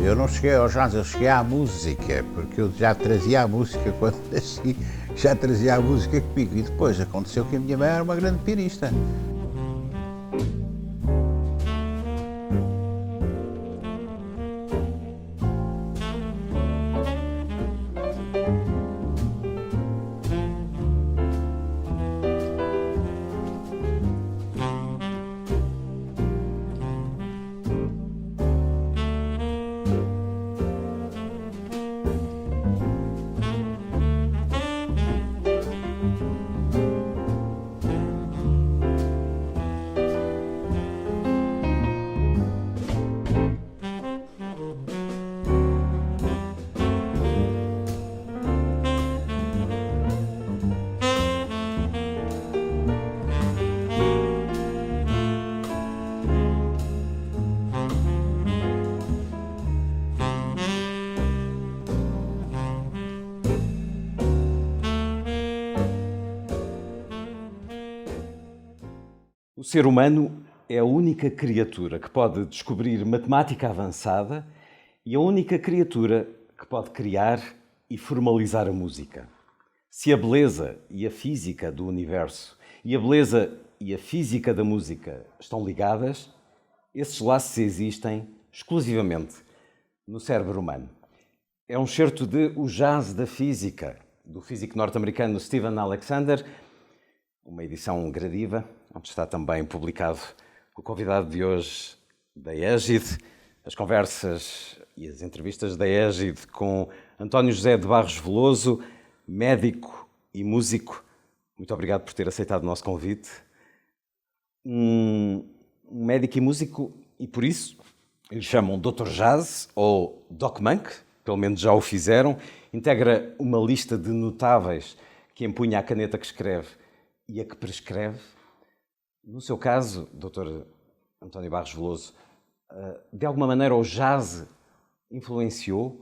eu não cheguei ao jazz, eu cheguei à música, porque eu já trazia a música quando nasci, já trazia a música comigo. E depois aconteceu que a minha mãe era uma grande pianista. O ser humano é a única criatura que pode descobrir matemática avançada e a única criatura que pode criar e formalizar a música. Se a beleza e a física do universo e a beleza e a física da música estão ligadas, esses laços existem exclusivamente no cérebro humano. É um excerto de O Jazz da Física, do físico norte-americano Stephen Alexander, uma edição gradiva, onde está também publicado o convidado de hoje da Égide, as conversas e as entrevistas da Égide com António José de Barros Veloso, médico e músico. Muito obrigado por ter aceitado o nosso convite. Um médico e músico, e por isso lhe chamam Dr. Jazz ou Doc Monk, pelo menos já o fizeram. Integra uma lista de notáveis que empunha a caneta que escreve e a que prescreve. No seu caso, Dr. António Barros Veloso, de alguma maneira o jazz influenciou,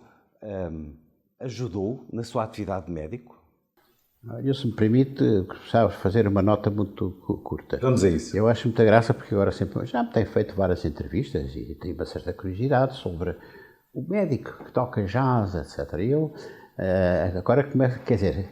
ajudou na sua atividade de médico? Eu, se me permite, gostava de fazer uma nota muito curta. Vamos a isso. Eu acho muita graça porque agora sempre já me tenho feito várias entrevistas e tenho uma certa curiosidade sobre o médico que toca jazz, etc. E eu agora começo, quer dizer,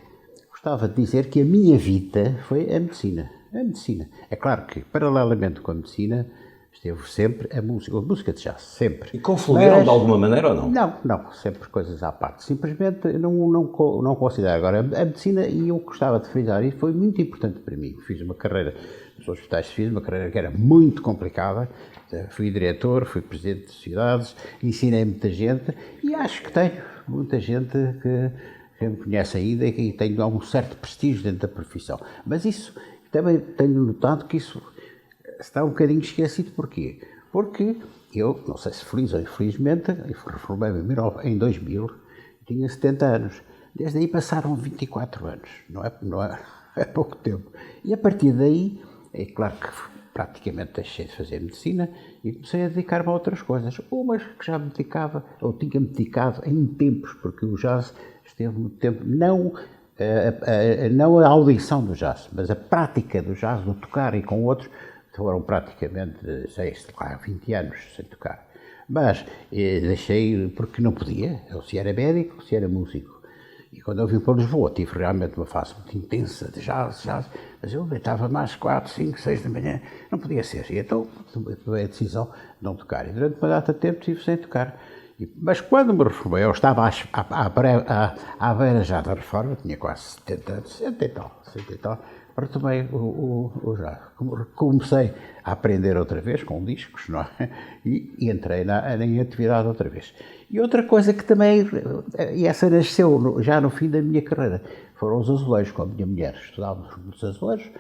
gostava de dizer que a minha vida foi a medicina. A medicina. É claro que, paralelamente com a medicina, esteve sempre a música de jazz, sempre. E confluíram de alguma maneira ou não? Não, sempre coisas à parte. Simplesmente não considero. Agora, a medicina, e eu gostava de frisar isso, foi muito importante para mim. Fiz uma carreira nos hospitais, fiz uma carreira que era muito complicada. Fui diretor, fui presidente de sociedades, ensinei muita gente e acho que tenho muita gente que me conhece ainda e que tenho algum certo prestígio dentro da profissão. Mas isso, também tenho notado que isso está um bocadinho esquecido. Porquê? Porque eu, não sei se feliz ou infelizmente, reformei-me em 2000, tinha 70 anos. Desde aí passaram 24 anos, não é pouco tempo. E a partir daí, é claro que praticamente deixei de fazer medicina e comecei a dedicar-me a outras coisas. Umas que já me dedicava, ou tinha-me dedicado em tempos, porque o jazz esteve muito tempo, não a audição do jazz, mas a prática do jazz, do tocar e com outros, foram praticamente, sei lá, 20 anos sem tocar. Mas deixei porque não podia, eu se era médico, se era músico. E quando eu vim para Lisboa, tive realmente uma fase muito intensa de jazz, mas eu deitava-me às 4, 5, 6 da manhã, não podia ser. E então tomei a decisão de não tocar. E durante uma data de tempo estive sem tocar. Mas quando me reformei, eu estava à beira já da reforma, tinha quase 70 anos, 60 e tal, retomei o jazz. Comecei a aprender outra vez com discos, não é? E entrei em atividade outra vez. E outra coisa que também, e essa nasceu já no fim da minha carreira, foram os azulejos com a minha mulher. Estudávamos nos azulejos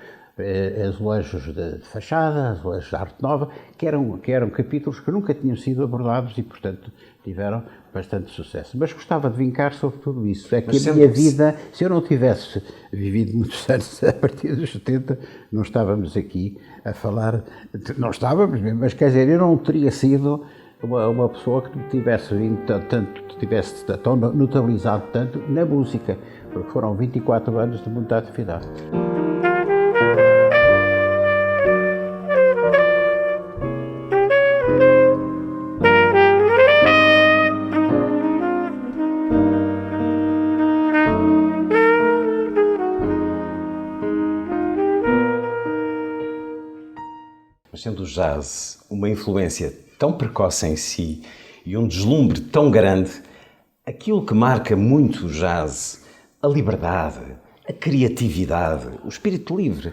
de fachada, azulejos de arte nova, que eram capítulos que nunca tinham sido abordados e, portanto, tiveram bastante sucesso. Mas gostava de vincar sobre tudo isso. É que a minha vida, se eu não tivesse vivido muitos anos a partir dos 70, não estávamos aqui a falar, não estávamos mesmo, mas quer dizer, eu não teria sido uma pessoa que tivesse tão notabilizado tanto na música, porque foram 24 anos de muita atividade. jazz uma influência tão precoce em si e um deslumbre tão grande, aquilo que marca muito o jazz, a liberdade, a criatividade, o espírito livre,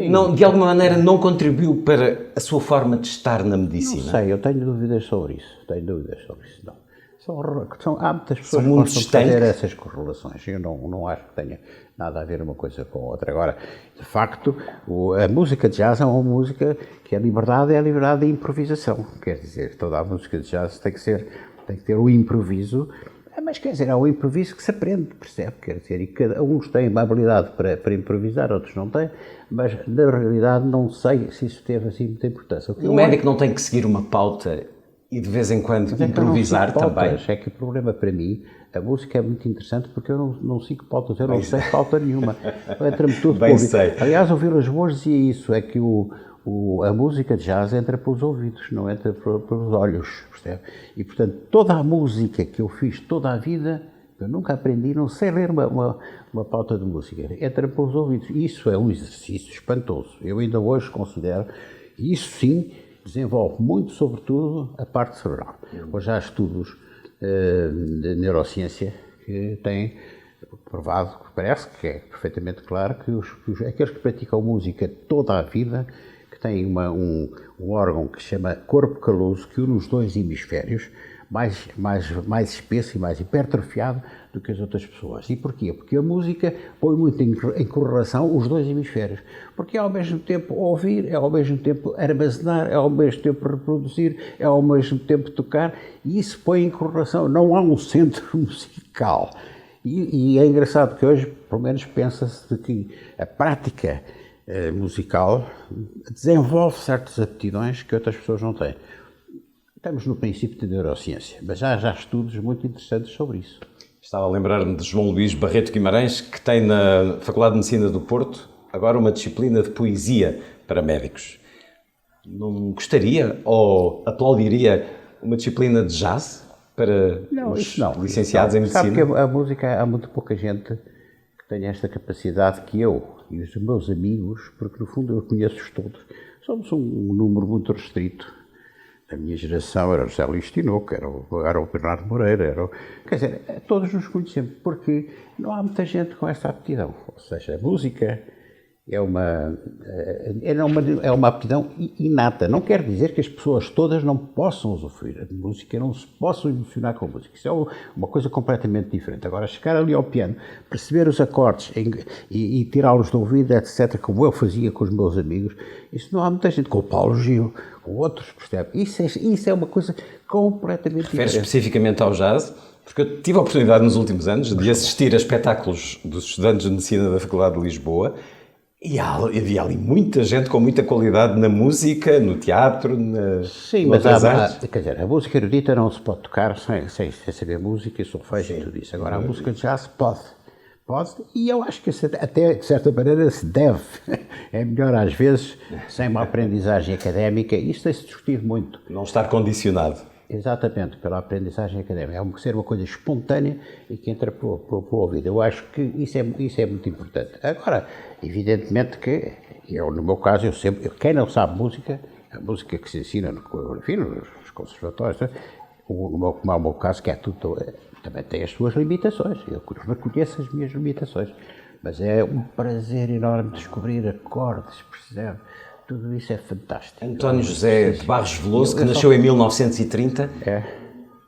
não, de alguma maneira não contribuiu para a sua forma de estar na medicina? Não sei, eu tenho dúvidas sobre isso. Não. Há muitas pessoas que gostam de fazer essas correlações. Eu não acho que tenha nada a ver uma coisa com a outra. Agora, de facto, a música de jazz é uma música que a liberdade é a liberdade de improvisação. Quer dizer, toda a música de jazz tem que ter o improviso, mas quer dizer, é o improviso que se aprende, percebe? Quer dizer, e cada uns têm uma habilidade para improvisar, outros não têm, mas na realidade não sei se isso teve assim muita importância. O médico não tem que seguir uma pauta e de vez em quando improvisar também? É que o problema para mim, a música é muito interessante porque eu não sigo pautas, eu não sei pauta nenhuma. Entra-me tudo Bem sei. Aliás, o Vilas Boas dizia isso, é que a música de jazz entra pelos ouvidos, não entra pelos olhos, percebe? E, portanto, toda a música que eu fiz toda a vida, eu nunca aprendi, não sei ler uma pauta de música, entra pelos ouvidos. Isso é um exercício espantoso. Eu ainda hoje considero, isso sim, desenvolve muito, sobretudo, a parte cerebral. Hoje há estudos de neurociência que têm provado, que parece que é perfeitamente claro, que aqueles que praticam música toda a vida, que têm um órgão que se chama corpo caloso, que une os dois hemisférios, mais espesso e mais hipertrofiado do que as outras pessoas. E porquê? Porque a música põe muito em correlação os dois hemisférios. Porque é ao mesmo tempo ouvir, é ao mesmo tempo armazenar, é ao mesmo tempo reproduzir, é ao mesmo tempo tocar, e isso põe em correlação. Não há um centro musical. E é engraçado que hoje, pelo menos, pensa-se de que a prática musical desenvolve certas aptidões que outras pessoas não têm. Estamos no princípio da neurociência, mas já há estudos muito interessantes sobre isso. Estava a lembrar-me de João Luís Barreto Guimarães, que tem na Faculdade de Medicina do Porto agora uma disciplina de poesia para médicos. Não gostaria ou aplaudiria uma disciplina de jazz para os licenciados em medicina? Sabe que a música, há muito pouca gente que tenha esta capacidade que eu e os meus amigos, porque no fundo eu conheço-os todos, somos um número muito restrito. A minha geração era o José Luís Tinoco, era o Bernardo Moreira, quer dizer, todos nos conhecemos, porque não há muita gente com essa aptidão. Ou seja, a música é uma aptidão inata. Não quer dizer que as pessoas todas não possam usufruir de música, não se possam emocionar com a música. Isso é uma coisa completamente diferente. Agora, chegar ali ao piano, perceber os acordes e tirá-los do ouvido, etc., como eu fazia com os meus amigos, isso não há muita gente, com o Paulo Gil, com outros, percebe? Isso é uma coisa completamente diferente. Refere especificamente ao jazz? Porque eu tive a oportunidade nos últimos anos de assistir a espetáculos dos estudantes de medicina da Faculdade de Lisboa. E havia ali muita gente com muita qualidade na música, no teatro, outras artes. Quer dizer, a música erudita não se pode tocar sem saber música e solfejo e tudo isso. Agora, a música de jazz pode, e eu acho que até, de certa maneira, se deve. É melhor, às vezes, sem uma aprendizagem académica, isto tem-se discutido muito. Não estar condicionado. Exatamente, pela aprendizagem académica. É ser uma coisa espontânea e que entra pelo ouvido. Eu acho que isso é muito importante. Agora, evidentemente que, no meu caso, quem não sabe música, a música que se ensina nos conservatórios, como é o meu caso, que é tudo, também tem as suas limitações. Eu reconheço as minhas limitações. Mas é um prazer enorme descobrir acordes, percebe? Tudo isso é fantástico. António José de Barros Veloso, que nasceu em 1930,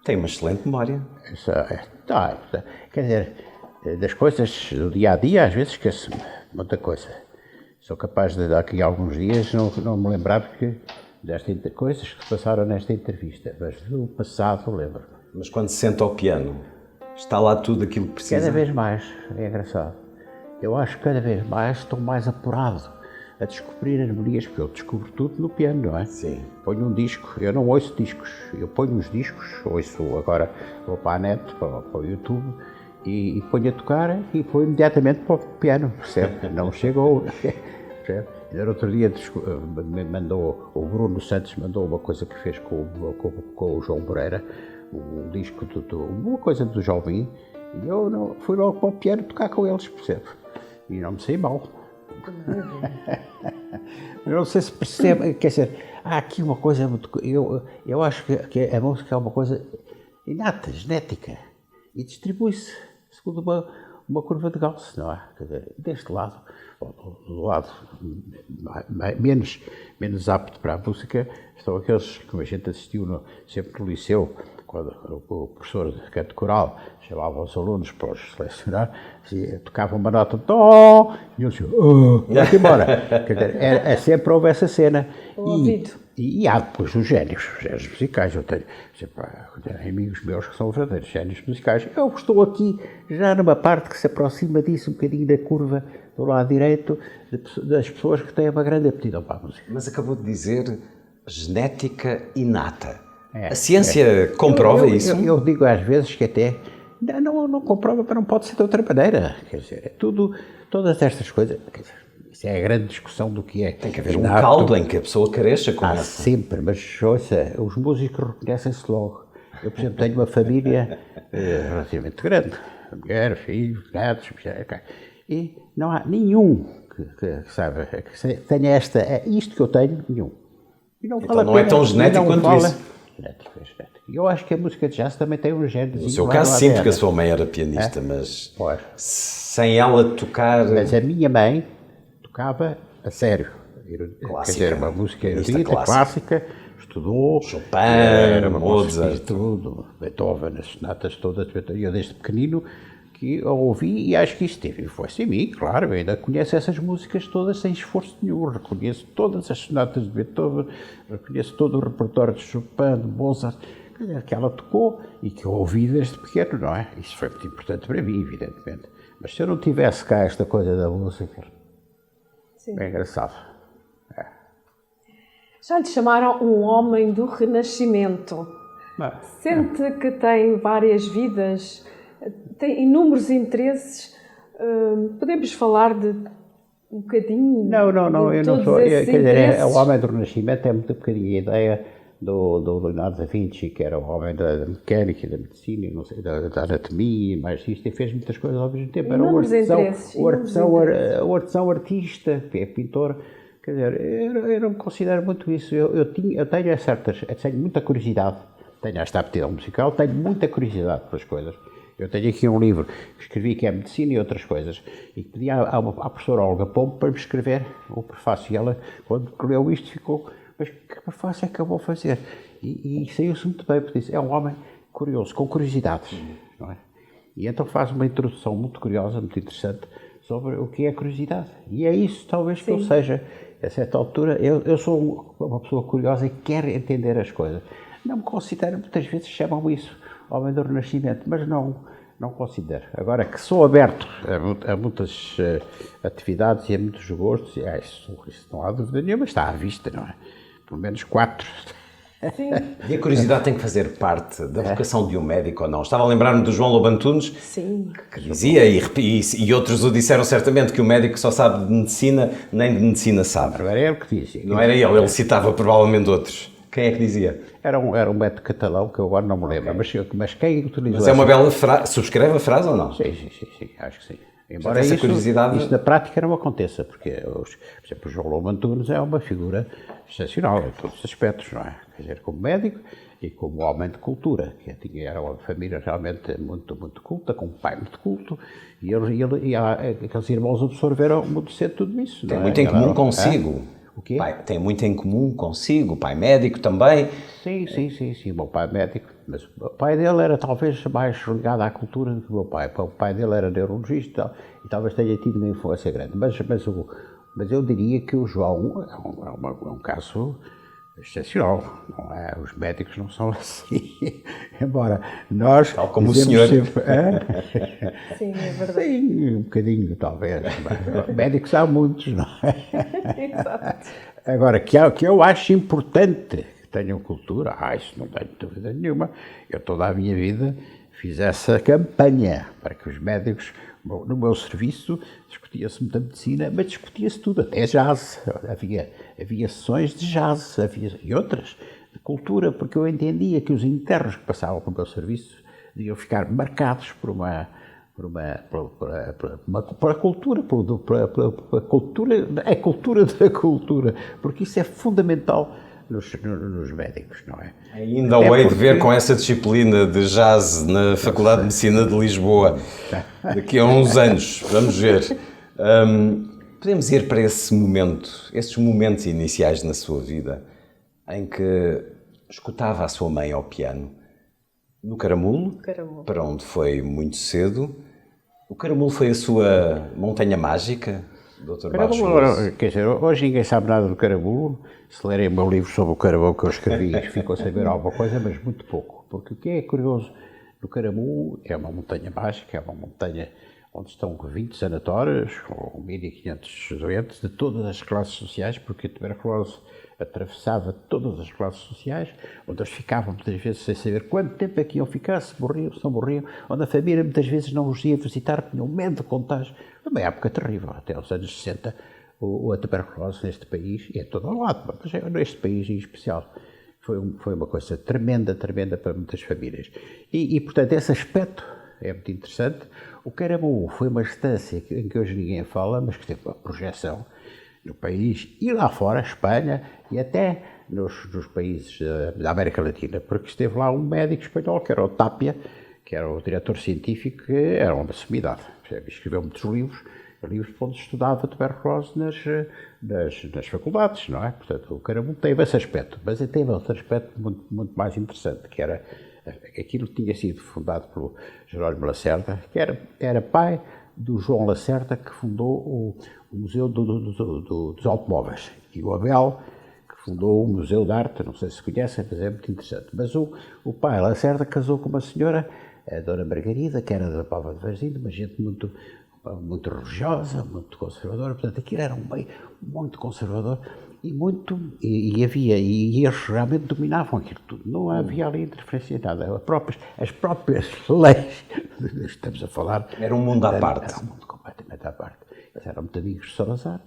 tem uma excelente memória. Quer dizer, das coisas do dia-a-dia, às vezes esqueço-me muita coisa. Sou capaz de, daqui a alguns dias, não me lembrar coisas que se passaram nesta entrevista, mas do passado lembro-me. Mas quando se senta ao piano, está lá tudo aquilo que precisa? Cada vez mais, é engraçado. Eu acho que cada vez mais estou mais apurado a descobrir as melodias, porque eu descubro tudo no piano, não é? Sim. Ponho um disco, eu não ouço discos, eu ponho uns discos, agora vou para a net, para o YouTube, e ponho a tocar e vou imediatamente para o piano, percebe? Não chegou, percebe? No outro dia o Bruno Santos mandou uma coisa que fez com o João Moreira, um disco, uma coisa do Jovem, e eu fui logo para o piano tocar com eles, percebe? E não me saí mal. Eu não sei se percebe, quer dizer, há aqui uma coisa muito. Eu acho que a música é uma coisa inata, genética, e distribui-se segundo uma curva de Gauss, não é? Quer dizer, deste lado, do lado menos apto para a música, estão aqueles que a gente assistiu sempre no liceu, quando o professor de canto coral chamava os alunos para os selecionar, tocava uma nota de dó, e eles diziam, vai-te embora. Quer dizer, sempre houve essa cena. E há depois os génios musicais. Eu tenho amigos meus que são verdadeiros génios musicais. Eu estou aqui já numa parte que se aproxima disso, um bocadinho da curva do lado direito, das pessoas que têm uma grande aptidão para a música. Mas acabou de dizer genética inata. A ciência comprova isso? Eu digo às vezes que até não comprova, mas não pode ser de outra maneira. Quer dizer, é tudo, todas estas coisas. Quer dizer, isso é a grande discussão do que é. Tem que haver um caldo em que a pessoa cresça com essa. Sempre, mas ouça, os músicos reconhecem-se logo. Eu, por exemplo, tenho uma família relativamente grande. Mulher, filhos, netos, e não há nenhum que tenha isto que eu tenho, nenhum. E não então não é tão genético quanto isso. Genético. Eu acho que a música de jazz também tem um género. No seu caso, sim, porque a sua mãe era pianista, mas sem ela tocar. Mas a minha mãe tocava a sério. Clássica, quer dizer, uma música erudita, clássica, estudou. Chopin, Mozart. Tudo, Beethoven, as sonatas todas. Eu desde pequenino que eu ouvi e acho que isso teve influência em mim, claro. Eu ainda conheço essas músicas todas sem esforço nenhum. Reconheço todas as sonatas de Beethoven, reconheço todo o repertório de Chopin, de Mozart, que ela tocou e que eu ouvi desde pequeno, não é? Isso foi muito importante para mim, evidentemente. Mas se eu não tivesse cá esta coisa da música, é engraçado. Já lhe chamaram um homem do Renascimento. Sente que tem várias vidas, tem inúmeros interesses. Podemos falar de um bocadinho? Não, eu não sou. Quer dizer, o homem do Renascimento é muito um bocadinho a ideia do Leonardo da Vinci, que era o homem da mecânica, da medicina, não sei, da anatomia, mais isto, e fez muitas coisas ao mesmo tempo. Era o artesão artista, que é pintor. Quer dizer, eu não me considero muito isso. Eu tenho muita curiosidade, tenho esta aptidão musical, tenho muita curiosidade pelas coisas. Eu tenho aqui um livro que escrevi que é Medicina e Outras Coisas, e que pedi à professora Olga Pombo para me escrever o prefácio. E ela, quando leu isto, ficou, mas que prefácio é que eu vou fazer? E saiu-se muito bem, porque disse, é um homem curioso, com curiosidades, não é? E então faz uma introdução muito curiosa, muito interessante, sobre o que é a curiosidade. E é isso, talvez, que eu seja. A certa altura, eu sou uma pessoa curiosa e quero entender as coisas. Não me considero, muitas vezes chamam isso homem do Renascimento, mas não considero. Agora, que sou aberto a muitas atividades e a muitos gostos, isso não há dúvida nenhuma, está à vista, não é? Pelo menos 4. Sim. E a curiosidade tem que fazer parte da vocação de um médico ou não? Estava a lembrar-me do João Lobo Antunes, que dizia, e outros o disseram certamente, que o médico só sabe de medicina, nem de medicina sabe. Não era ele que dizia. Não era ele citava provavelmente outros. Quem é que dizia? Era um médico catalão, que eu agora não me lembro, mas quem utilizou... Mas é uma bela frase. Subscreve a frase ou não? Sim, acho que sim. Embora isso na prática não aconteça, porque, por exemplo, o João Lobo Antunes é uma figura excepcional em todos os aspectos, não é? Quer dizer, como médico e como homem de cultura, que era uma família realmente muito, muito culta, com um pai muito culto, e aqueles irmãos absorveram muito cedo tudo isso. Tem muito em comum consigo. O quê? Tem muito em comum consigo, pai médico também. Sim, o meu pai é médico, mas o pai dele era talvez mais ligado à cultura do que o meu pai. O pai dele era neurologista e talvez tenha tido uma influência grande. Mas eu diria que o João é um caso excepcional, não é? Os médicos não são assim, embora nós... Tal como o senhor. Sempre, Sim, é verdade. Sim, um bocadinho talvez. Médicos há muitos, não é? Exato. Agora, que eu acho importante que tenham cultura, isso não tenho dúvida nenhuma. Eu toda a minha vida fiz essa campanha para que os médicos, no meu serviço, discutia-se muita medicina, mas discutia-se tudo, até jazz. Havia sessões de jazz, e outras de cultura, porque eu entendia que os internos que passavam pelo meu serviço deviam ficar marcados por uma por a cultura, a cultura da cultura, porque isso é fundamental nos médicos, não é? Ainda o hei de ver com essa disciplina de jazz na Faculdade de Medicina de Lisboa, daqui a uns anos, vamos ver. Podemos ir para esse momento, esses momentos iniciais na sua vida, em que escutava a sua mãe ao piano, no Caramulo, para onde foi muito cedo. O Caramulo foi a sua montanha mágica, Dr. Barros Veloso? Quer dizer, hoje ninguém sabe nada do Caramulo. Se lerem o meu livro sobre o Caramulo que eu escrevi, ficou a saber alguma coisa, mas muito pouco. Porque o que é curioso no Caramulo é uma montanha mágica, é uma montanha onde estão 20 sanatórios, com 1.500 doentes de todas as classes sociais, porque a tuberculose atravessava todas as classes sociais, onde eles ficavam muitas vezes sem saber quanto tempo é que iam ficar, se morriam, se não morriam, onde a família muitas vezes não os ia visitar, tinham medo de contágio. Foi uma época terrível, até os anos 60, a tuberculose neste país, e é todo ao lado, mas neste país em especial, foi uma coisa tremenda para muitas famílias. E portanto, esse aspecto é muito interessante. O Caramulo foi uma estância em que hoje ninguém fala, mas que teve uma projeção no país e lá fora, Espanha e até nos países da América Latina, porque esteve lá um médico espanhol, que era o Tapia, que era o diretor científico, que era uma sumidade. Escreveu muitos livros onde estudava tuberculose nas faculdades, não é? Portanto, o Caramulo teve esse aspecto, mas ele teve outro aspecto muito mais interessante, que era aquilo que tinha sido fundado pelo Jerónimo Lacerda, que era pai do João Lacerda, que fundou o Museu dos Automóveis, e o Abel, que fundou o Museu de Arte, não sei se conhecem, mas é muito interessante. Mas o pai Lacerda casou com uma senhora, a Dona Margarida, que era da Póvoa de Varzim, uma gente muito religiosa, muito conservadora, portanto aquilo era um meio muito conservador e eles realmente dominavam aquilo tudo, não havia ali interferência em nada, as próprias leis, estamos a falar... Era um mundo à parte. Era um mundo completamente à parte. Eles eram muito amigos de Salazar.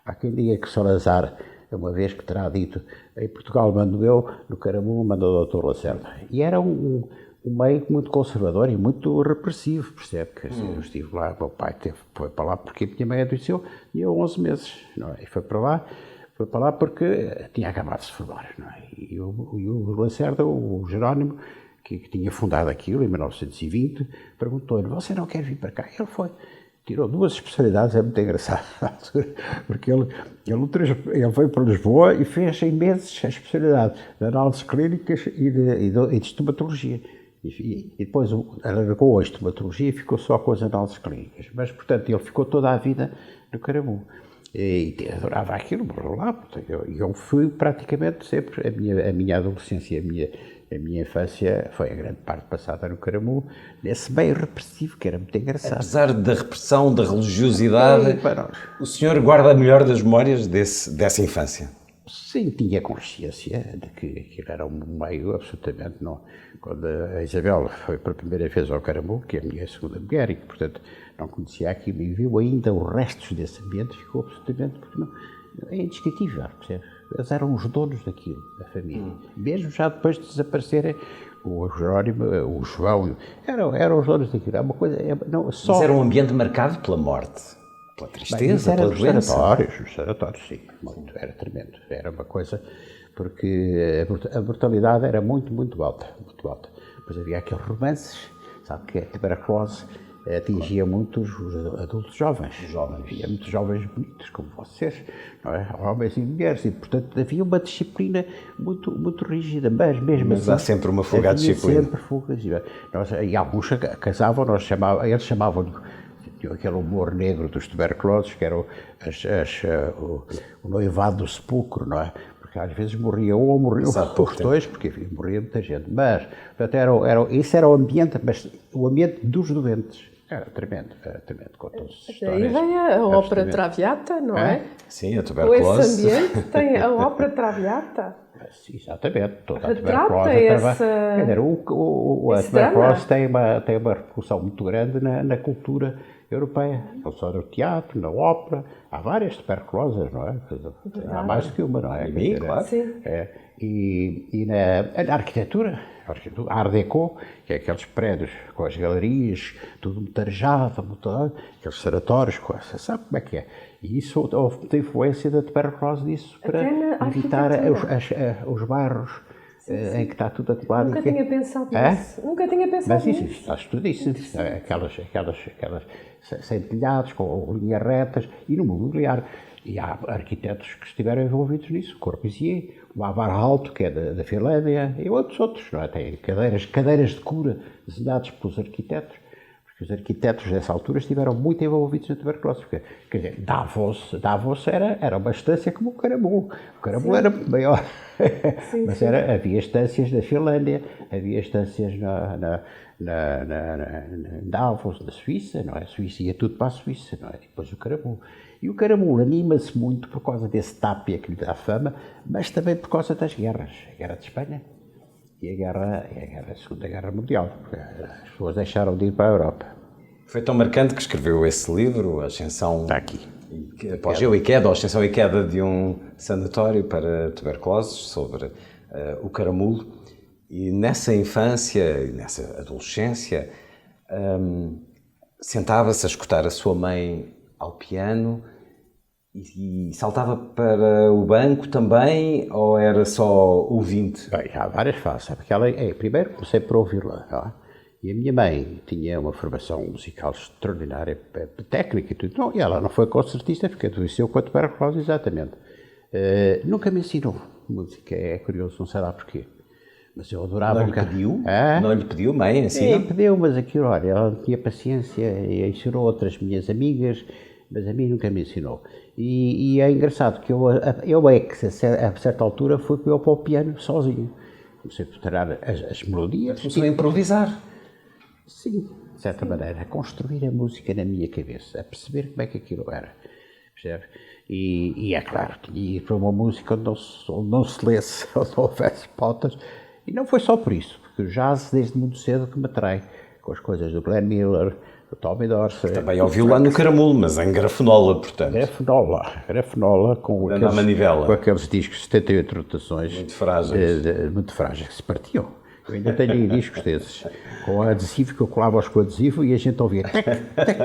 Há quem diga que Salazar, uma vez que terá dito, em Portugal mando eu, no Caramulo manda o Dr. Lacerda. E era um meio muito conservador e muito repressivo, percebe? Que assim, eu estive lá, meu pai foi para lá porque a minha mãe adoeceu, tinha 11 meses, não é? E foi para lá porque tinha acabado de se formar, não é? E o Lacerda, o Jerónimo, que tinha fundado aquilo em 1920, perguntou-lhe, você não quer vir para cá? Ele foi. Tirou 2 especialidades, é muito engraçado, porque ele veio para Lisboa e fez em meses a especialidade de análises clínicas e de estomatologia. E depois alargou a estomatologia e ficou só com as análises clínicas. Mas, portanto, ele ficou toda a vida no Caramulo. E adorava aquilo, morreu lá. Eu fui praticamente sempre, a minha adolescência, a minha infância foi a grande parte passada no Caramulo, nesse meio repressivo, que era muito engraçado. Apesar da repressão, da religiosidade, o senhor guarda a melhor das memórias dessa infância? Sim, tinha consciência de que aquilo era um meio absolutamente não. Quando a Isabel foi pela primeira vez ao Caramulo, que é a minha segunda mulher, e que, portanto, não conhecia aquilo e viu ainda os restos desse ambiente, ficou absolutamente, porque não, é indescritível, percebe? Eles eram os donos daquilo, da família. Mesmo já depois de desaparecerem, o Jerónimo, o João, eram os donos daquilo. É uma coisa, só... Mas era um ambiente marcado pela morte, pela tristeza, pela doença. Nos sanatórios, sim, muito, era tremendo. Era uma coisa, porque a mortalidade era muito alta, muito alta. Depois havia aqueles romances, sabe que a tuberculose atingia muito os adultos jovens. Havia muitos jovens bonitos, como vocês, não é? Homens e mulheres, e portanto havia uma disciplina muito rígida, mas mesmo assim... Mas há sempre uma fuga à disciplina. Sempre fugas. E alguns casavam, eles chamavam-lhe aquele humor negro dos tuberculosos, que era o noivado do sepulcro, não é? Porque às vezes morria um ou morriam os dois, porque enfim, morria muita gente. Mas, portanto, isso era o ambiente, mas o ambiente dos doentes. Era tremendo, com todas as histórias. Daí vem a ópera Traviata, não é? Sim, a tuberculose. Com esse ambiente tem a ópera Traviata. Exatamente, toda a tuberculose. A tuberculose tem uma repercussão muito grande na cultura europeia, não só no teatro, na ópera, há várias tuberculoses, não é? Há mais do que uma, não é? Sim, claro. E na arquitetura, a Art Deco, que é aqueles prédios com as galerias, tudo muito arejado, aqueles sanatórios, sabe como é que é? E isso houve muita influência da tuberculose nisso, para evitar os bairros em que está tudo acabado. Nunca tinha pensado nisso. Nunca tinha pensado nisso. Mas isso está estudadíssimo. Aquelas sem telhados, com linhas retas, e no mobiliário. E há arquitetos que estiveram envolvidos nisso, Corbusier, o Avar Alto, que é da Finlândia, e outros, não é? Tem cadeiras de cura desenhadas pelos arquitetos, porque os arquitetos dessa altura estiveram muito envolvidos na tuberculose. Porque, quer dizer, Davos era uma estância como o Caramulo. O Caramulo era maior, mas havia estâncias da Finlândia, havia estâncias na Davos, na Suíça, não é? A Suíça ia tudo para a Suíça, não é? E depois o Caramulo. E o Caramulo anima-se muito por causa desse Tapia que lhe dá fama, mas também por causa das guerras. A Guerra de Espanha e a Segunda Guerra Mundial. As pessoas deixaram de ir para a Europa. Foi tão marcante que escreveu esse livro, A Ascensão... Está aqui. Apogeu e queda, a ascensão e queda de um sanatório para tuberculoses, sobre o Caramulo. E nessa infância e nessa adolescência, sentava-se a escutar a sua mãe ao piano e saltava para o banco também, ou era só ouvinte? Bem, há várias fases, porque primeiro comecei por ouvi-la, e a minha mãe tinha uma formação musical extraordinária, técnica e tudo, e ela não foi concertista, porque adoeceu com a tuberculose, exatamente. Nunca me ensinou música, é curioso, não sei lá porquê. Mas eu adorava... Não lhe pediu? Não lhe pediu, mãe, ensina? Sim, pediu, mas aquilo, olha, ela não tinha paciência e ensinou outras minhas amigas, mas a mim nunca me ensinou. E é engraçado que eu a certa altura fui para o piano sozinho. Comecei a tocar as melodias. Começou a improvisar? Sim, de certa maneira, a construir a música na minha cabeça, a perceber como é que aquilo era. Percebe? E é claro, tinha de ir para uma música onde não se lesse, onde não houvesse pautas. E não foi só por isso, porque o jazz desde muito cedo que me atrai, com as coisas do Glenn Miller, do Tommy Dorsey. Também ouviu lá no Caramulo, mas em grafenola, portanto. Grafenola com aqueles discos de 78 rotações. Muito frágeis. Muito frágeis, que se partiam. Eu ainda tenho aí discos desses, com adesivo, que eu colava-os com adesivo e a gente ouvia tec, tec,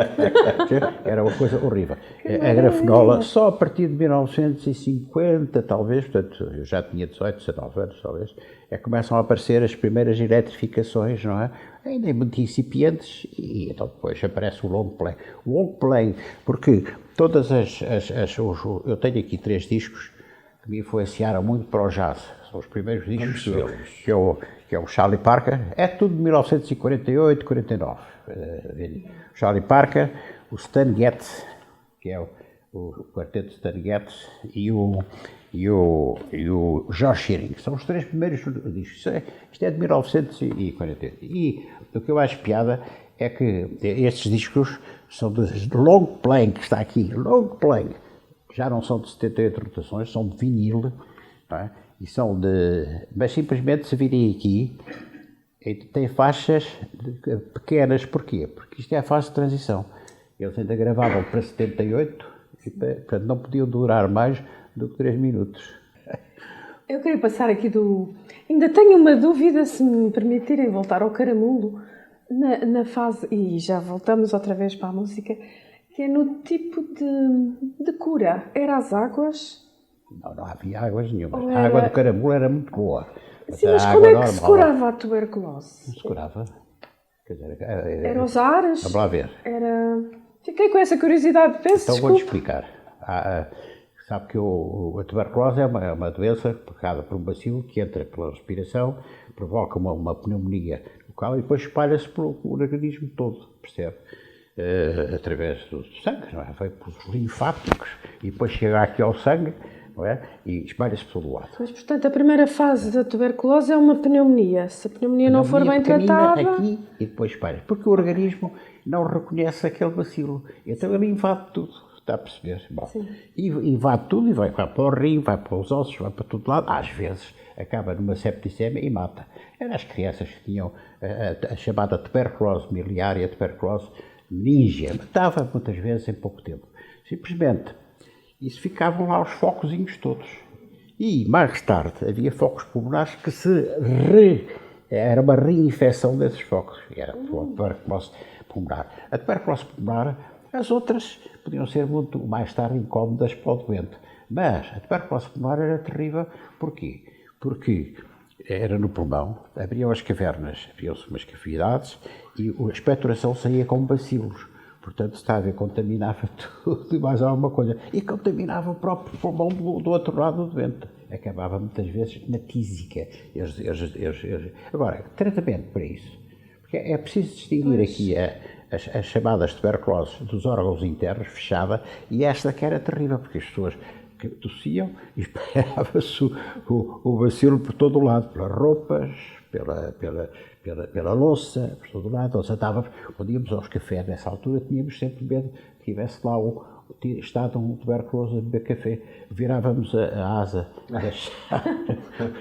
tec. Era uma coisa horrível. A grafenola, só a partir de 1950, talvez, portanto, eu já tinha 18, 19 anos, talvez, começam a aparecer as primeiras eletrificações, não é? Ainda muito incipientes, e então depois aparece o long play. O long play, porque todas eu tenho aqui 3 discos que me influenciaram muito para o jazz. São os primeiros discos, que é o Charlie Parker, é tudo de 1948, 49. O Charlie Parker, o Stan Getz, que é o quarteto Stan Getz, e o George Shearing, são os 3 primeiros discos. Isto é de 1948. E o que eu acho piada é que estes discos são de long playing, que está aqui, long playing. Já não são de 78 rotações, são de vinil, não é? E são mas simplesmente se virem aqui, tem faixas pequenas. Porquê? Porque isto é a fase de transição. Eles ainda gravavam para 78, e, portanto não podiam durar mais do que 3 minutos. Eu queria passar aqui Ainda tenho uma dúvida, se me permitirem voltar ao Caramulo, na fase, e já voltamos outra vez para a música, que é no tipo de cura. Era as águas? Não havia águas nenhuma. A água do Caramulo era muito boa. Sim, mas como é que se curava a tuberculose? Não se curava. Quer dizer, era os ares? Vamos lá ver. Fiquei com essa curiosidade. Então vou-te explicar. Sabe que a tuberculose é uma doença provocada por um bacilo que entra pela respiração, provoca uma pneumonia local e depois espalha-se pelo organismo todo, percebe? Através do sangue, não é? Vai pelos linfáticos e depois chega aqui ao sangue, não é? E espalha-se por todo lado. Mas, portanto, a primeira fase da tuberculose é uma pneumonia. Se a pneumonia não for bem tratada... aqui e depois espalha. Porque o organismo não reconhece aquele bacilo. Então ele invade tudo. Está a perceber? Bom, invade tudo e vai para o rim, vai para os ossos, vai para todo lado. Às vezes acaba numa septicemia e mata. Eram as crianças que tinham a chamada tuberculose miliar e a tuberculose ninja. Matava muitas vezes em pouco tempo. Simplesmente. Isso ficavam lá os focozinhos todos. E, mais tarde, havia focos pulmonares que era uma reinfecção desses focos, que era a tuberculose pulmonar. A tuberculose pulmonar, as outras podiam ser muito mais tarde incómodas para o doente, mas a tuberculose pulmonar era terrível. Porquê? Porque era no pulmão, abriam as cavernas, abriam-se umas cavidades e a expectoração saía com bacilos. Portanto, estava, contaminava tudo e mais alguma coisa. E contaminava o próprio pulmão do outro lado do doente. Acabava muitas vezes na tísica. Agora, tratamento para isso. Porque é preciso distinguir aqui as chamadas tuberculoses dos órgãos internos, fechada, e esta que era terrível, porque as pessoas que tossiam e espalhava-se o bacilo por todo o lado, pelas roupas, pela louça, por todo o lado. Nós quando íamos aos cafés nessa altura, tínhamos sempre medo que tivesse lá estado um tuberculoso a beber café. Virávamos a asa.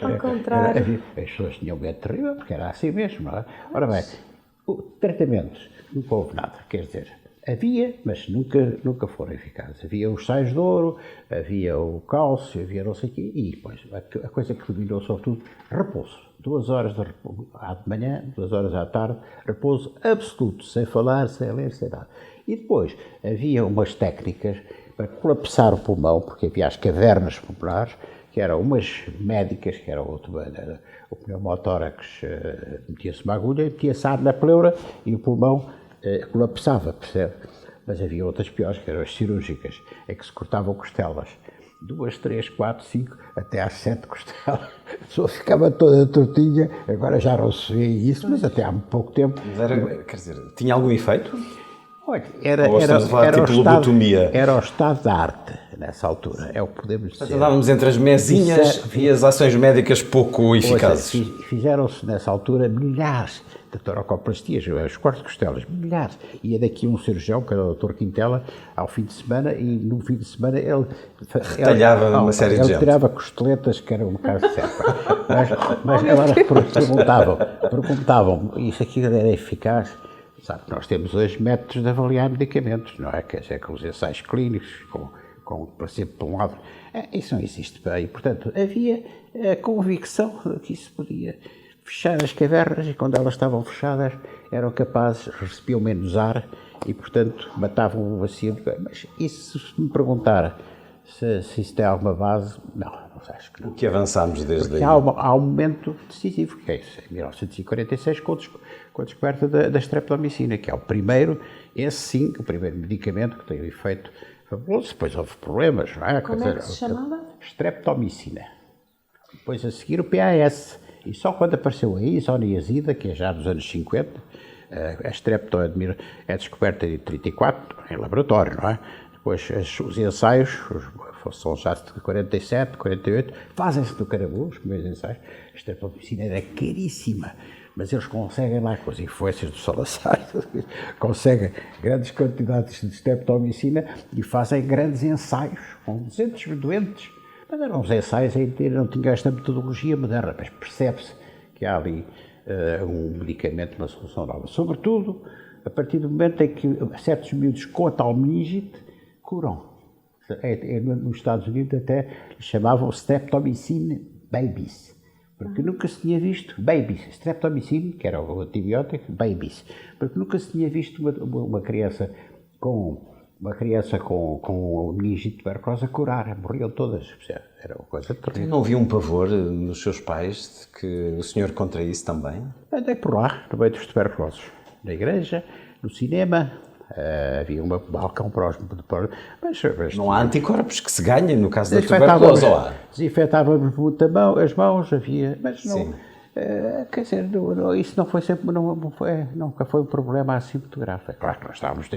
Ao contrário. As pessoas tinham medo terrível, porque era assim mesmo, não é? Ora bem, tratamentos, nunca houve nada, quer dizer, havia, mas nunca foram eficazes. Havia os sais de ouro, havia o cálcio, havia não sei o quê, e depois a coisa que dominou sobretudo, repouso. 2 horas de repouso de manhã, 2 horas à tarde, repouso absoluto, sem falar, sem ler, sem nada. E depois havia umas técnicas para colapsar o pulmão, porque havia as cavernas pulmonares, que eram umas médicas, que era o pneumotórax, metia-se uma agulha, metia-se ar na pleura e o pulmão colapsava, percebe? Mas havia outras piores, que eram as cirúrgicas, em que se cortavam costelas. 2, 3, 4, 5, até às 7 costelas. A pessoa ficava toda tortinha, agora já não se vê isso, mas até há pouco tempo. Mas quer dizer, tinha algum efeito? Olha, era o estado da arte nessa altura, é o que podemos dizer. Andávamos entre as mesinhas e as ações médicas pouco eficazes. Fizeram-se nessa altura milhares de toracoplastias, os cortes de costelas, milhares. Ia daqui um cirurgião, que era o Dr. Quintela, ao fim de semana, e no fim de semana ele retalhava uma série de gente. Ele tirava costeletas, que era um bocado certo. Mas agora perguntavam, isso aqui era eficaz? Sabe, nós temos hoje métodos de avaliar medicamentos, não é? Quer dizer, com os ensaios clínicos, com placebo por um lado. Isso não existe bem. Portanto, havia a convicção de que isso podia fechar as cavernas e quando elas estavam fechadas eram capazes, recebiam menos ar e, portanto, matavam o bacilo. Mas isso, se me perguntar se isso tem alguma base, não acho que não. O que avançámos desde aí? Há um momento decisivo, que é isso, em 1946, com a descoberta da streptomicina, que é o primeiro, esse sim, o primeiro medicamento que tem um efeito fabuloso. Depois houve problemas, não é? Como é que se chamava? Streptomicina. Depois a seguir o PAS. E só quando apareceu a isoniazida, que é já dos anos 50, a strepto é descoberta em 34, em laboratório, não é? Depois os ensaios, são já de 47, 48, fazem-se no carabu, os primeiros ensaios. A streptomicina era caríssima, mas eles conseguem lá, com as influências do Salazar, conseguem grandes quantidades de streptomicina e fazem grandes ensaios com 200 doentes. Mas eram uns ensaios em que não tinha esta metodologia moderna, mas percebe-se que há ali um medicamento, uma solução nova. Sobretudo, a partir do momento em que certos miúdos com a tal meningite curam. Nos Estados Unidos até chamavam streptomycin babies, porque nunca se tinha visto babies, streptomycin, que era o antibiótico, babies, porque nunca se tinha visto uma criança com meningite tuberculosa curar, morriam todas, era uma coisa terrível. Não havia um pavor nos seus pais de que o senhor contraísse também? Andei por lá, no meio dos tuberculosos, na igreja, no cinema, havia um balcão próximo, mas não há anticorpos que se ganhem no caso da tuberculose, ou há? Desinfetávamos muito as mãos, havia, mas não... quer dizer, isso não foi sempre, nunca foi um problema assim muito grave. É claro que não estávamos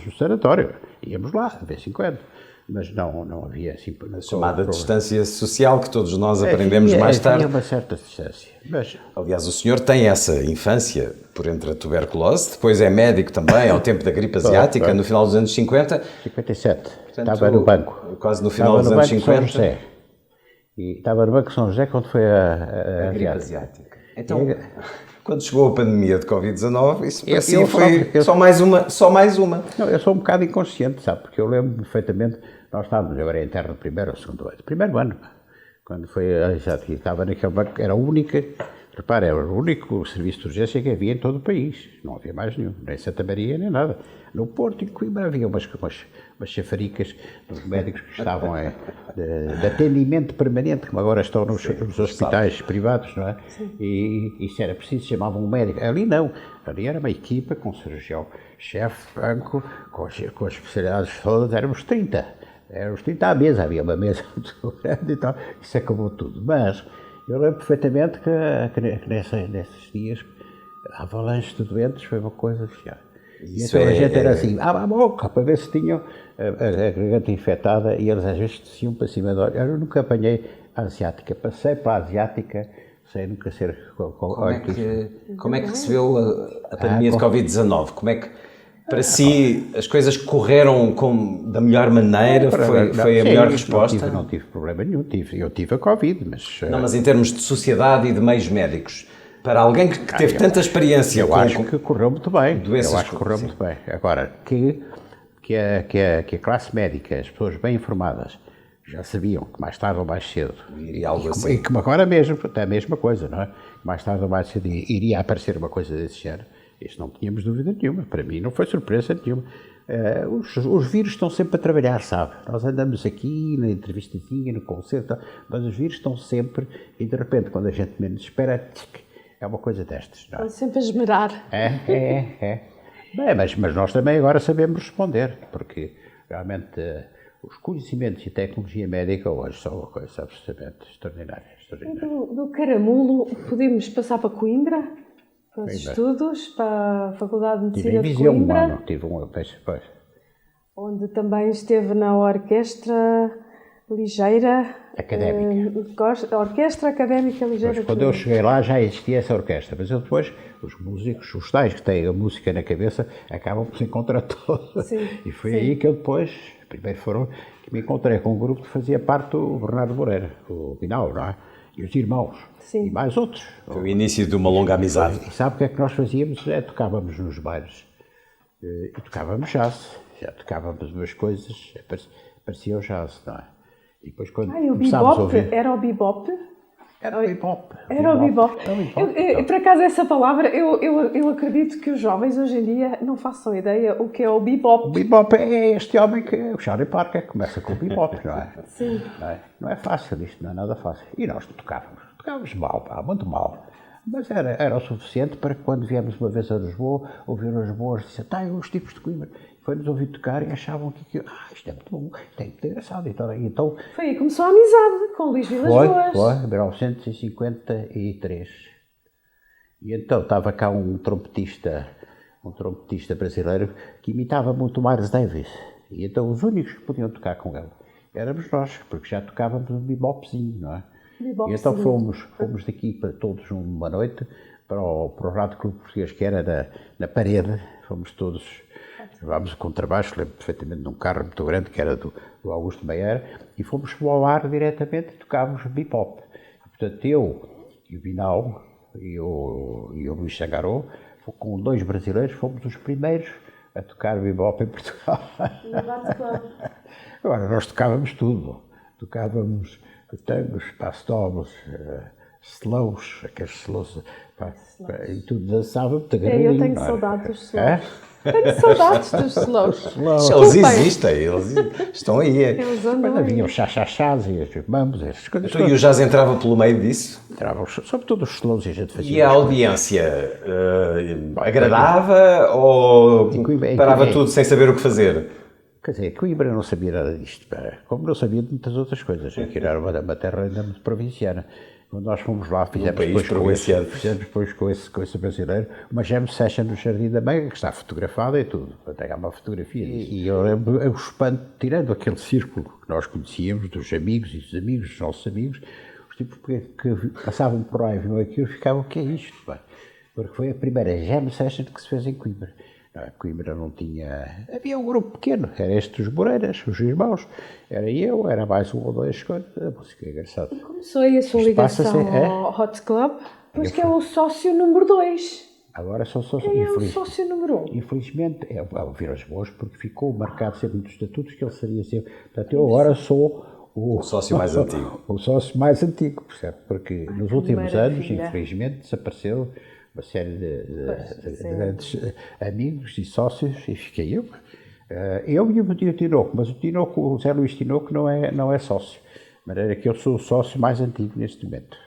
no sanatório, íamos lá de vez em quando, mas não havia assim... A chamada distância social que todos nós aprendemos mais tarde. Havia uma certa distância. Mas... Aliás, o senhor tem essa infância por entre a tuberculose, depois é médico também, ao tempo da gripe asiática, no final dos anos 50. 57, portanto, estava no banco. Quase no final dos anos 50. E estava no Banco de São José quando foi a gripe asiática. Então, quando chegou a pandemia de Covid-19, isso parecia só mais uma. Não, eu sou um bocado inconsciente, sabe? Porque eu lembro perfeitamente, nós estávamos agora em interno do primeiro ou segundo ano. Primeiro ano. Quando foi, exato, estava naquele banco, era a única, repara, era o único serviço de urgência que havia em todo o país, não havia mais nenhum, nem Santa Maria, nem nada. No Porto e Coimbra havia umas chafaricas dos médicos que estavam de atendimento permanente, como agora estão nos hospitais privados, não é? E se era preciso, chamavam um médico. Ali não, ali era uma equipa com cirurgião-chefe, banco, com as especialidades todas, éramos 30. Éramos 30 à mesa, havia uma mesa muito grande e tal, isso acabou tudo. Mas eu lembro perfeitamente que nesses dias, a avalanche de doentes foi uma coisa fechada. E então a gente era assim, à boca, para ver se tinham a garganta infectada, e eles às vezes desciam para cima de olhos. Eu nunca apanhei a asiática, passei para a asiática, sem nunca ser... Como é que recebeu a pandemia de Covid-19? Como é que, para si, as coisas correram da melhor maneira? Foi a melhor resposta? Não tive problema nenhum, eu tive a Covid, mas... Não, mas em termos de sociedade e de meios médicos, para alguém que teve tanta experiência... Eu acho que correu muito bem, muito bem. Agora, que a classe médica, as pessoas bem informadas, já sabiam que mais tarde ou mais cedo, e como agora mesmo, até a mesma coisa, não é? Mais tarde ou mais cedo iria aparecer uma coisa desse género, isso não tínhamos dúvida nenhuma, para mim não foi surpresa nenhuma. Os vírus estão sempre a trabalhar, sabe? Nós andamos aqui na entrevistazinha, no concerto, mas os vírus estão sempre, e de repente, quando a gente menos espera, é uma coisa destas. Não é? Estão sempre a esmerar. Bem, mas nós também agora sabemos responder, porque realmente os conhecimentos e tecnologia médica hoje são uma coisa absolutamente extraordinária. Do Caramulo podemos passar para Coimbra, para os estudos, para a Faculdade de Medicina de Coimbra. Tive um ano, depois. Onde também esteve na Orquestra Ligeira Académica. Orquestra Académica Ligeira. Quando eu cheguei lá já existia essa orquestra, mas eu depois, os músicos, os tais que têm a música na cabeça, acabam por se encontrar todos. E foi aí que eu depois, primeiro que me encontrei com um grupo que fazia parte do Bernardo Moreira, o Binal, não é? E os irmãos, e mais outros. Foi o início de uma longa amizade. E sabe o que é que nós fazíamos? Tocávamos nos bares, e tocávamos jazz, já tocávamos umas coisas, parecia o jazz, não é? E depois quando começámos a ouvir... Era o bebop? Era o bebop. Era o bebop. Por acaso, essa palavra, eu acredito que os jovens hoje em dia não façam ideia o que é o bebop. O bebop é este homem que o Charlie Parker começa com o bebop, não é? Sim. Não é fácil isto, não é nada fácil. E nós tocávamos mal, muito mal. Mas era o suficiente para que quando viemos uma vez a Lisboa, ouviram os boas e disseram, os tipos de Coimbra. Foi-nos ouvir tocar e achavam que isto é muito bom, isto é muito engraçado. Então, foi aí que começou a amizade com o Luís Vilas Boas. Foi, em 1953. E então estava cá um trompetista brasileiro que imitava muito o Miles Davis. E então os únicos que podiam tocar com ele éramos nós, porque já tocávamos um bebopzinho, não é? E então fomos daqui para todos uma noite para o Rádio Clube Português, que era na parede, fomos todos... Levámos o contrabaixo, lembro perfeitamente de um carro muito grande, que era do Augusto Meyer, e fomos ao ar diretamente e tocávamos bebop. Portanto, eu e o Binal e o Luís Xangaró, com 2 brasileiros, fomos os primeiros a tocar bebop em Portugal. Agora, nós tocávamos tudo. Tocávamos tangos, pastovos, slows, aqueles slows, e tudo dançava muito agarradinho. Eu tenho saudades dos slows. Tenho saudades dos slows. Eles existem, eles estão aí. Mas haviam os chá-chá-chás e os mambos, essas coisas. E o jazz entrava pelo meio disso? Entrava, sobretudo os slows, e a gente fazia. E a audiência agradava ou parava tudo sem saber o que fazer? Quer dizer, Coimbra não sabia nada disto, como não sabia de muitas outras coisas. Aqui era uma terra ainda muito provinciana. Quando nós fomos lá, fizemos depois com esse brasileiro uma jam session no Jardim da Mega, que está fotografada e tudo. Até há uma fotografia disso. E eu lembro o espanto, tirando aquele círculo que nós conhecíamos, dos amigos e dos amigos, dos nossos amigos, os tipos que passavam por lá e viam aquilo ficavam, o que é isto? Porque foi a primeira jam session que se fez em Coimbra. Coimbra não tinha... Havia um grupo pequeno, era este dos Moreiras, os irmãos, era eu, era mais um ou dois, a música é engraçada. Começou aí a sua ligação ao Hot Club, pois que é o sócio número 2. Agora sou sócio. Quem é o sócio número 1? Infelizmente é o Vilas Boas, porque ficou marcado sempre nos estatutos que ele seria sempre... Portanto, eu agora sou O sócio mais antigo. O sócio mais antigo, percebe? Porque nos últimos anos, maravilha. infelizmente, desapareceu uma série de grandes amigos e sócios, e fiquei eu. Eu e o Tinoco, mas o Zé Luís Tinoco não é sócio. De maneira que eu sou o sócio mais antigo neste momento.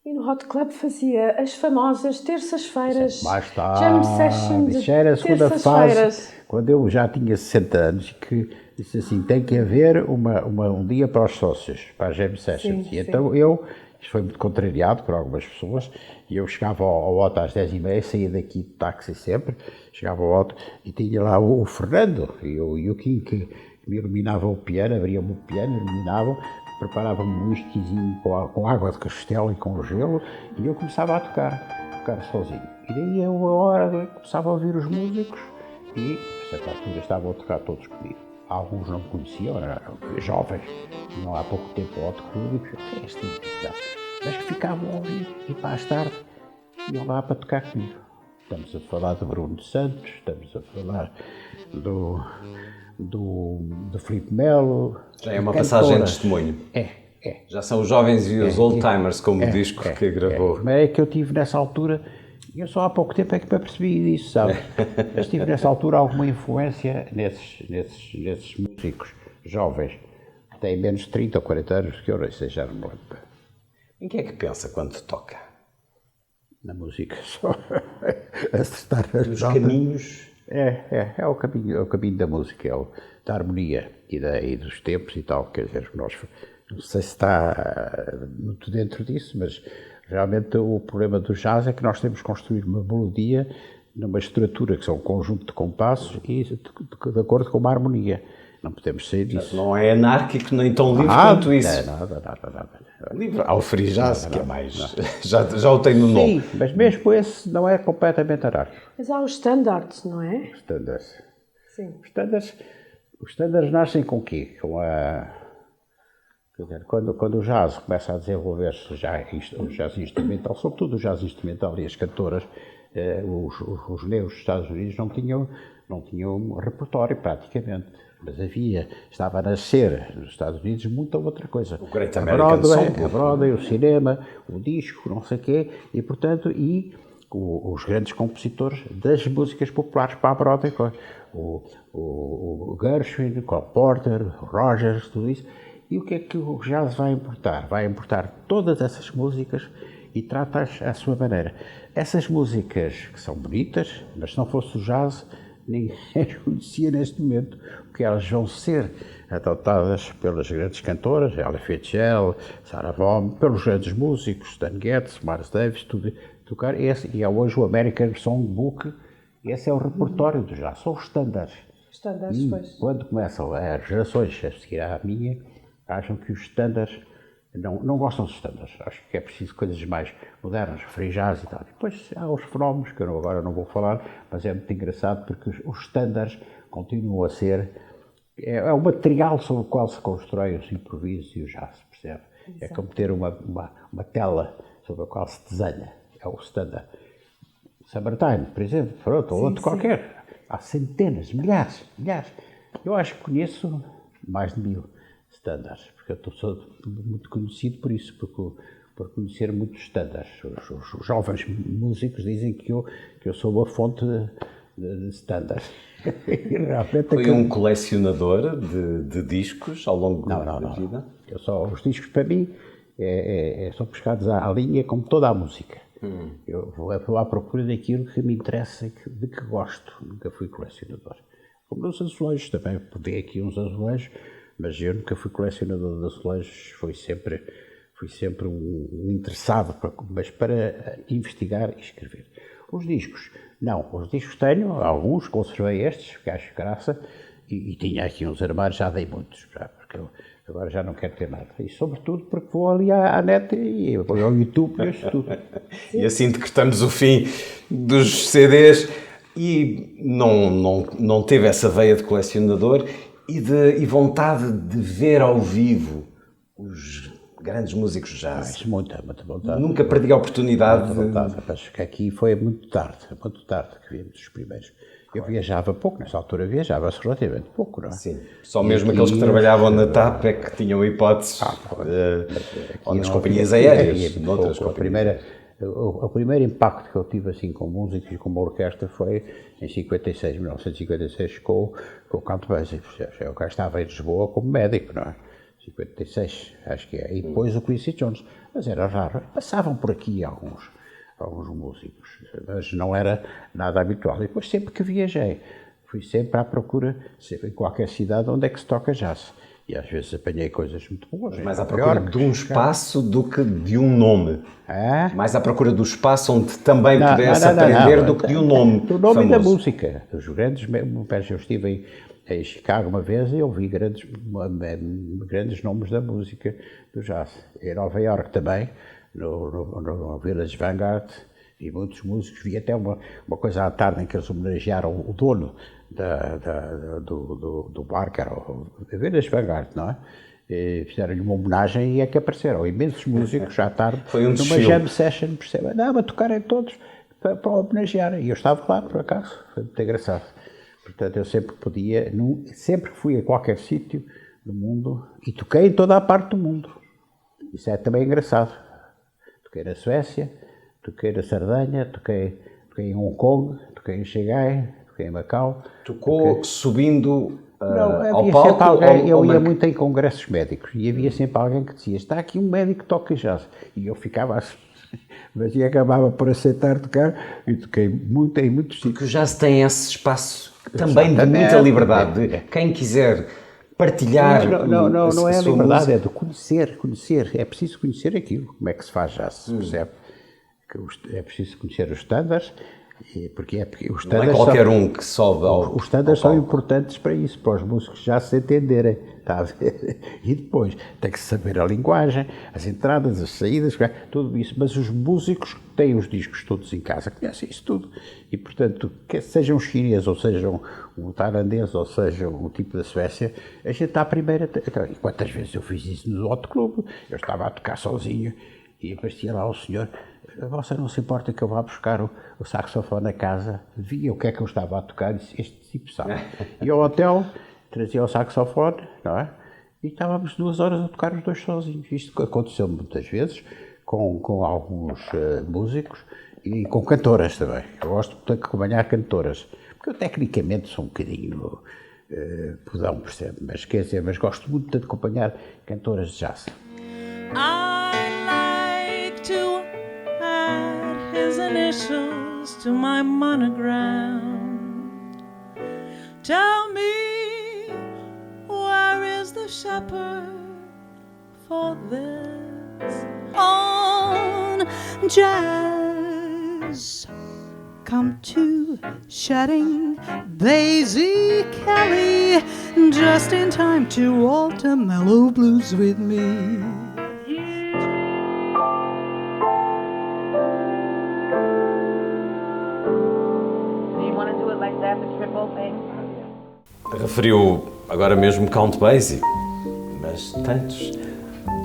E no Hot Club fazia as famosas terças-feiras, Mais tarde, jam session de isso já era a segunda fase, terças-feiras. quando eu já tinha 60 anos, que disse assim, tem que haver um dia para os sócios, para as jam sessions. Sim, E então isto foi muito contrariado por algumas pessoas, e eu chegava ao Otto às 10h30, saía daqui de táxi sempre, chegava ao Otto e tinha lá o Fernando e o Kim, que me iluminavam o piano, abriam-me o piano, iluminavam, preparavam-me um whiskyzinho com água de castelo e com gelo, e eu começava a tocar sozinho. E daí a uma hora eu começava a ouvir os músicos e, a certa altura, estavam a tocar todos comigo. Alguns não me conheciam, eram jovens, tinham há pouco tempo ao Hot Club, e pensei, o que é esta entidade? Mas que ficavam a ouvir, e mais tarde iam lá para tocar comigo. Estamos a falar de Bruno de Santos, estamos a falar do Filipe Melo. Já é uma passagem de testemunho. É. Já são os jovens e os old-timers, como o disco que gravou. Mas é que eu tive nessa altura, eu só há pouco tempo é que me apercebi disso, sabe? Mas tive nessa altura alguma influência nesses músicos jovens, que têm menos de 30 ou 40 anos, que eu não sei, já não me lembro. Em que é que pensa quando toca? Na música só. Acertar as Nos notas. caminhos? É o caminho da música, da harmonia e dos tempos e tal, quer dizer, nós, não sei se está muito dentro disso, mas realmente o problema do jazz é que nós temos que construir uma melodia numa estrutura que são um conjunto de compassos e de acordo com uma harmonia. Não podemos sair disso. Não é anárquico nem tão livre quanto isso. Nada. Livre ao free jazz, que é mais... Já o tenho no nome. Sim, mas mesmo esse não é completamente anárquico. Mas há os standards, não é? Standards. Sim. Os standards nascem com o quê? Quer dizer, quando o jazz começa a desenvolver-se, o jazz instrumental, sobretudo o jazz instrumental e as cantoras, os negros dos Estados Unidos não tinham repertório praticamente, mas estava a nascer nos Estados Unidos muita outra coisa. O Great American Songbook. A Broadway, o cinema, o disco, não sei o quê, e portanto, os grandes compositores das músicas populares para a Broadway, o Gershwin, o Cole Porter, o Rogers, tudo isso. E o que é que o jazz vai importar? Vai importar todas essas músicas e trata-as à sua maneira. Essas músicas que são bonitas, mas se não fosse o jazz, ninguém as conhecia neste momento, porque elas vão ser adotadas pelas grandes cantoras, Ella Fitzgerald, Sarah Vaughan, pelos grandes músicos, Stan Getz, Miles Davis, tudo tocar. E é hoje o American Songbook, esse é o repertório do jazz, são os standards. Standards, pois. Quando começam as gerações a seguir à minha, acham que os standards, não gostam dos standards, acho que é preciso coisas mais modernas, free jazz e tal. Depois há os fenómenos, que eu agora não vou falar, mas é muito engraçado porque os standards continuam a ser, é o material sobre o qual se constrói os improvisos e o jazz, percebe? Exato. É como ter uma tela sobre a qual se desenha, é o standard. Summertime, por exemplo, pronto, ou outro qualquer. Há centenas, milhares. Eu acho que conheço mais de 1000 standards, porque eu sou muito conhecido por isso, por conhecer muitos standards. Os jovens músicos dizem que eu sou uma fonte de standards. Foi um colecionador de discos ao longo da vida? Os discos para mim são pescados à linha como toda a música. Eu vou à procura daquilo que me interessa, de que gosto. Nunca fui colecionador. Como nos azulejos também, peguei aqui uns azulejos, mas eu nunca fui colecionador de azulejos, fui sempre um interessado, mas para investigar e escrever. Os discos tenho, alguns, conservei estes, que acho graça, e tinha aqui uns armários, já dei muitos, porque eu agora já não quero ter nada. E sobretudo porque vou ali à net e ao YouTube e isso tudo. E assim decretamos o fim dos CDs e não teve essa veia de colecionador e vontade de ver ao vivo os grandes músicos de jazz. Muita vontade. Nunca perdi a oportunidade. Acho que aqui foi muito tarde que vimos os primeiros. Eu viajava pouco, nessa altura viajava-se relativamente pouco, não é? Sim, só mesmo aqueles que trabalhavam na TAP é que tinham hipóteses, ou nas companhias aéreas, noutras companhias. O primeiro impacto que eu tive assim com músicos e com uma orquestra foi em 1956, com o Count Basie. Eu cá estava em Lisboa como médico, não é? 56, acho que é. E depois o Quincy Jones. Mas era raro. Passavam por aqui alguns músicos, mas não era nada habitual. E depois, sempre que viajei, fui sempre à procura, sempre em qualquer cidade onde é que se toca jazz. E às vezes apanhei coisas muito boas. Mais à procura de um espaço do que de um nome. É? Mais à procura do espaço onde também pudesse aprender do que de um nome. Do nome famoso. Da música. Os grandes, eu estive em Chicago uma vez e ouvi grandes nomes da música do jazz. Em Nova Iorque também, no Village Vanguard, e muitos músicos. Vi até uma coisa à tarde em que eles homenagearam o dono do bar, que era o Village Vanguard, não é? Fizeram-lhe uma homenagem e é que apareceram imensos músicos à tarde numa jam session, percebe? Andavam a tocarem todos para homenagear. E eu estava lá, por acaso, foi muito engraçado. Portanto, eu sempre podia, sempre que fui a qualquer sítio do mundo, e toquei em toda a parte do mundo. Isso é também engraçado. Toquei na Suécia, toquei na Sardenha, toquei em Hong Kong, toquei em Xangai, toquei em Macau. Tocou subindo não, ao palco? Eu ia muito em congressos médicos e havia sempre alguém que dizia: está aqui um médico que toca jazz. E eu ficava assim, mas acabava por aceitar tocar e toquei muito em muitos sítios. Porque o jazz tem esse espaço também de muita liberdade. Quem quiser partilhar. Não é a liberdade, é de conhecer. É preciso conhecer aquilo, como é que se faz jazz, percebe? Que é preciso conhecer os standards. Porque os standards não é qualquer um que sobe ao. Os standards são importantes para isso, para os músicos já se entenderem, está a ver? E depois tem que saber a linguagem, as entradas, as saídas, tudo isso. Mas os músicos têm os discos todos em casa, conhecem isso tudo. E, portanto, quer sejam chineses, ou sejam um tailandês, ou sejam um tipo da Suécia, a gente está à primeira. E quantas vezes eu fiz isso no Hot Club? Eu estava a tocar sozinho e aparecia lá o senhor: você não se importa que eu vá buscar o saxofone a casa? Via o que é que eu estava a tocar e disse: este tipo sabe. E ao hotel trazia o saxofone, não é? E estávamos 2 horas a tocar os dois sozinhos. Isto aconteceu muitas vezes com alguns músicos e com cantoras também. Eu gosto de acompanhar cantoras, porque eu tecnicamente sou um bocadinho pudão, percebe? Mas quer dizer, mas gosto muito de acompanhar cantoras de jazz. His initials to my monogram. Tell me, where is the shepherd for this on jazz? Come to shedding Daisy Kelly, just in time to alter mellow blues with me. Referiu agora mesmo Count Basie, mas tantos.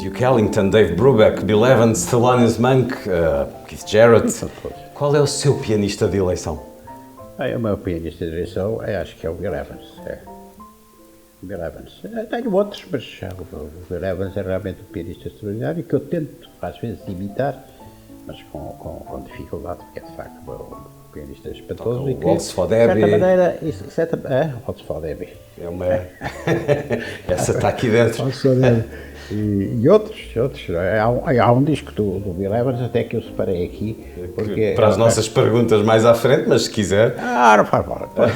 Duke Ellington, Dave Brubeck, Bill Evans, Thelonious Monk, Keith Jarrett. Qual é o seu pianista de eleição? O meu pianista de eleição, acho que é o Bill Evans. Bill Evans. Tenho outros, mas o Bill Evans é realmente um pianista extraordinário que eu tento, às vezes, imitar, mas com dificuldade, porque é de facto um pianista espantoso. O Waltz for Debbie. De certa maneira, Waltz for Debbie. É uma... Essa está aqui dentro. Waltz for Debbie. E outros. Há um disco do Bill Evans até que eu separei aqui. Porque, para as nossas perguntas mais à frente, mas se quiser. Não faz mal. Está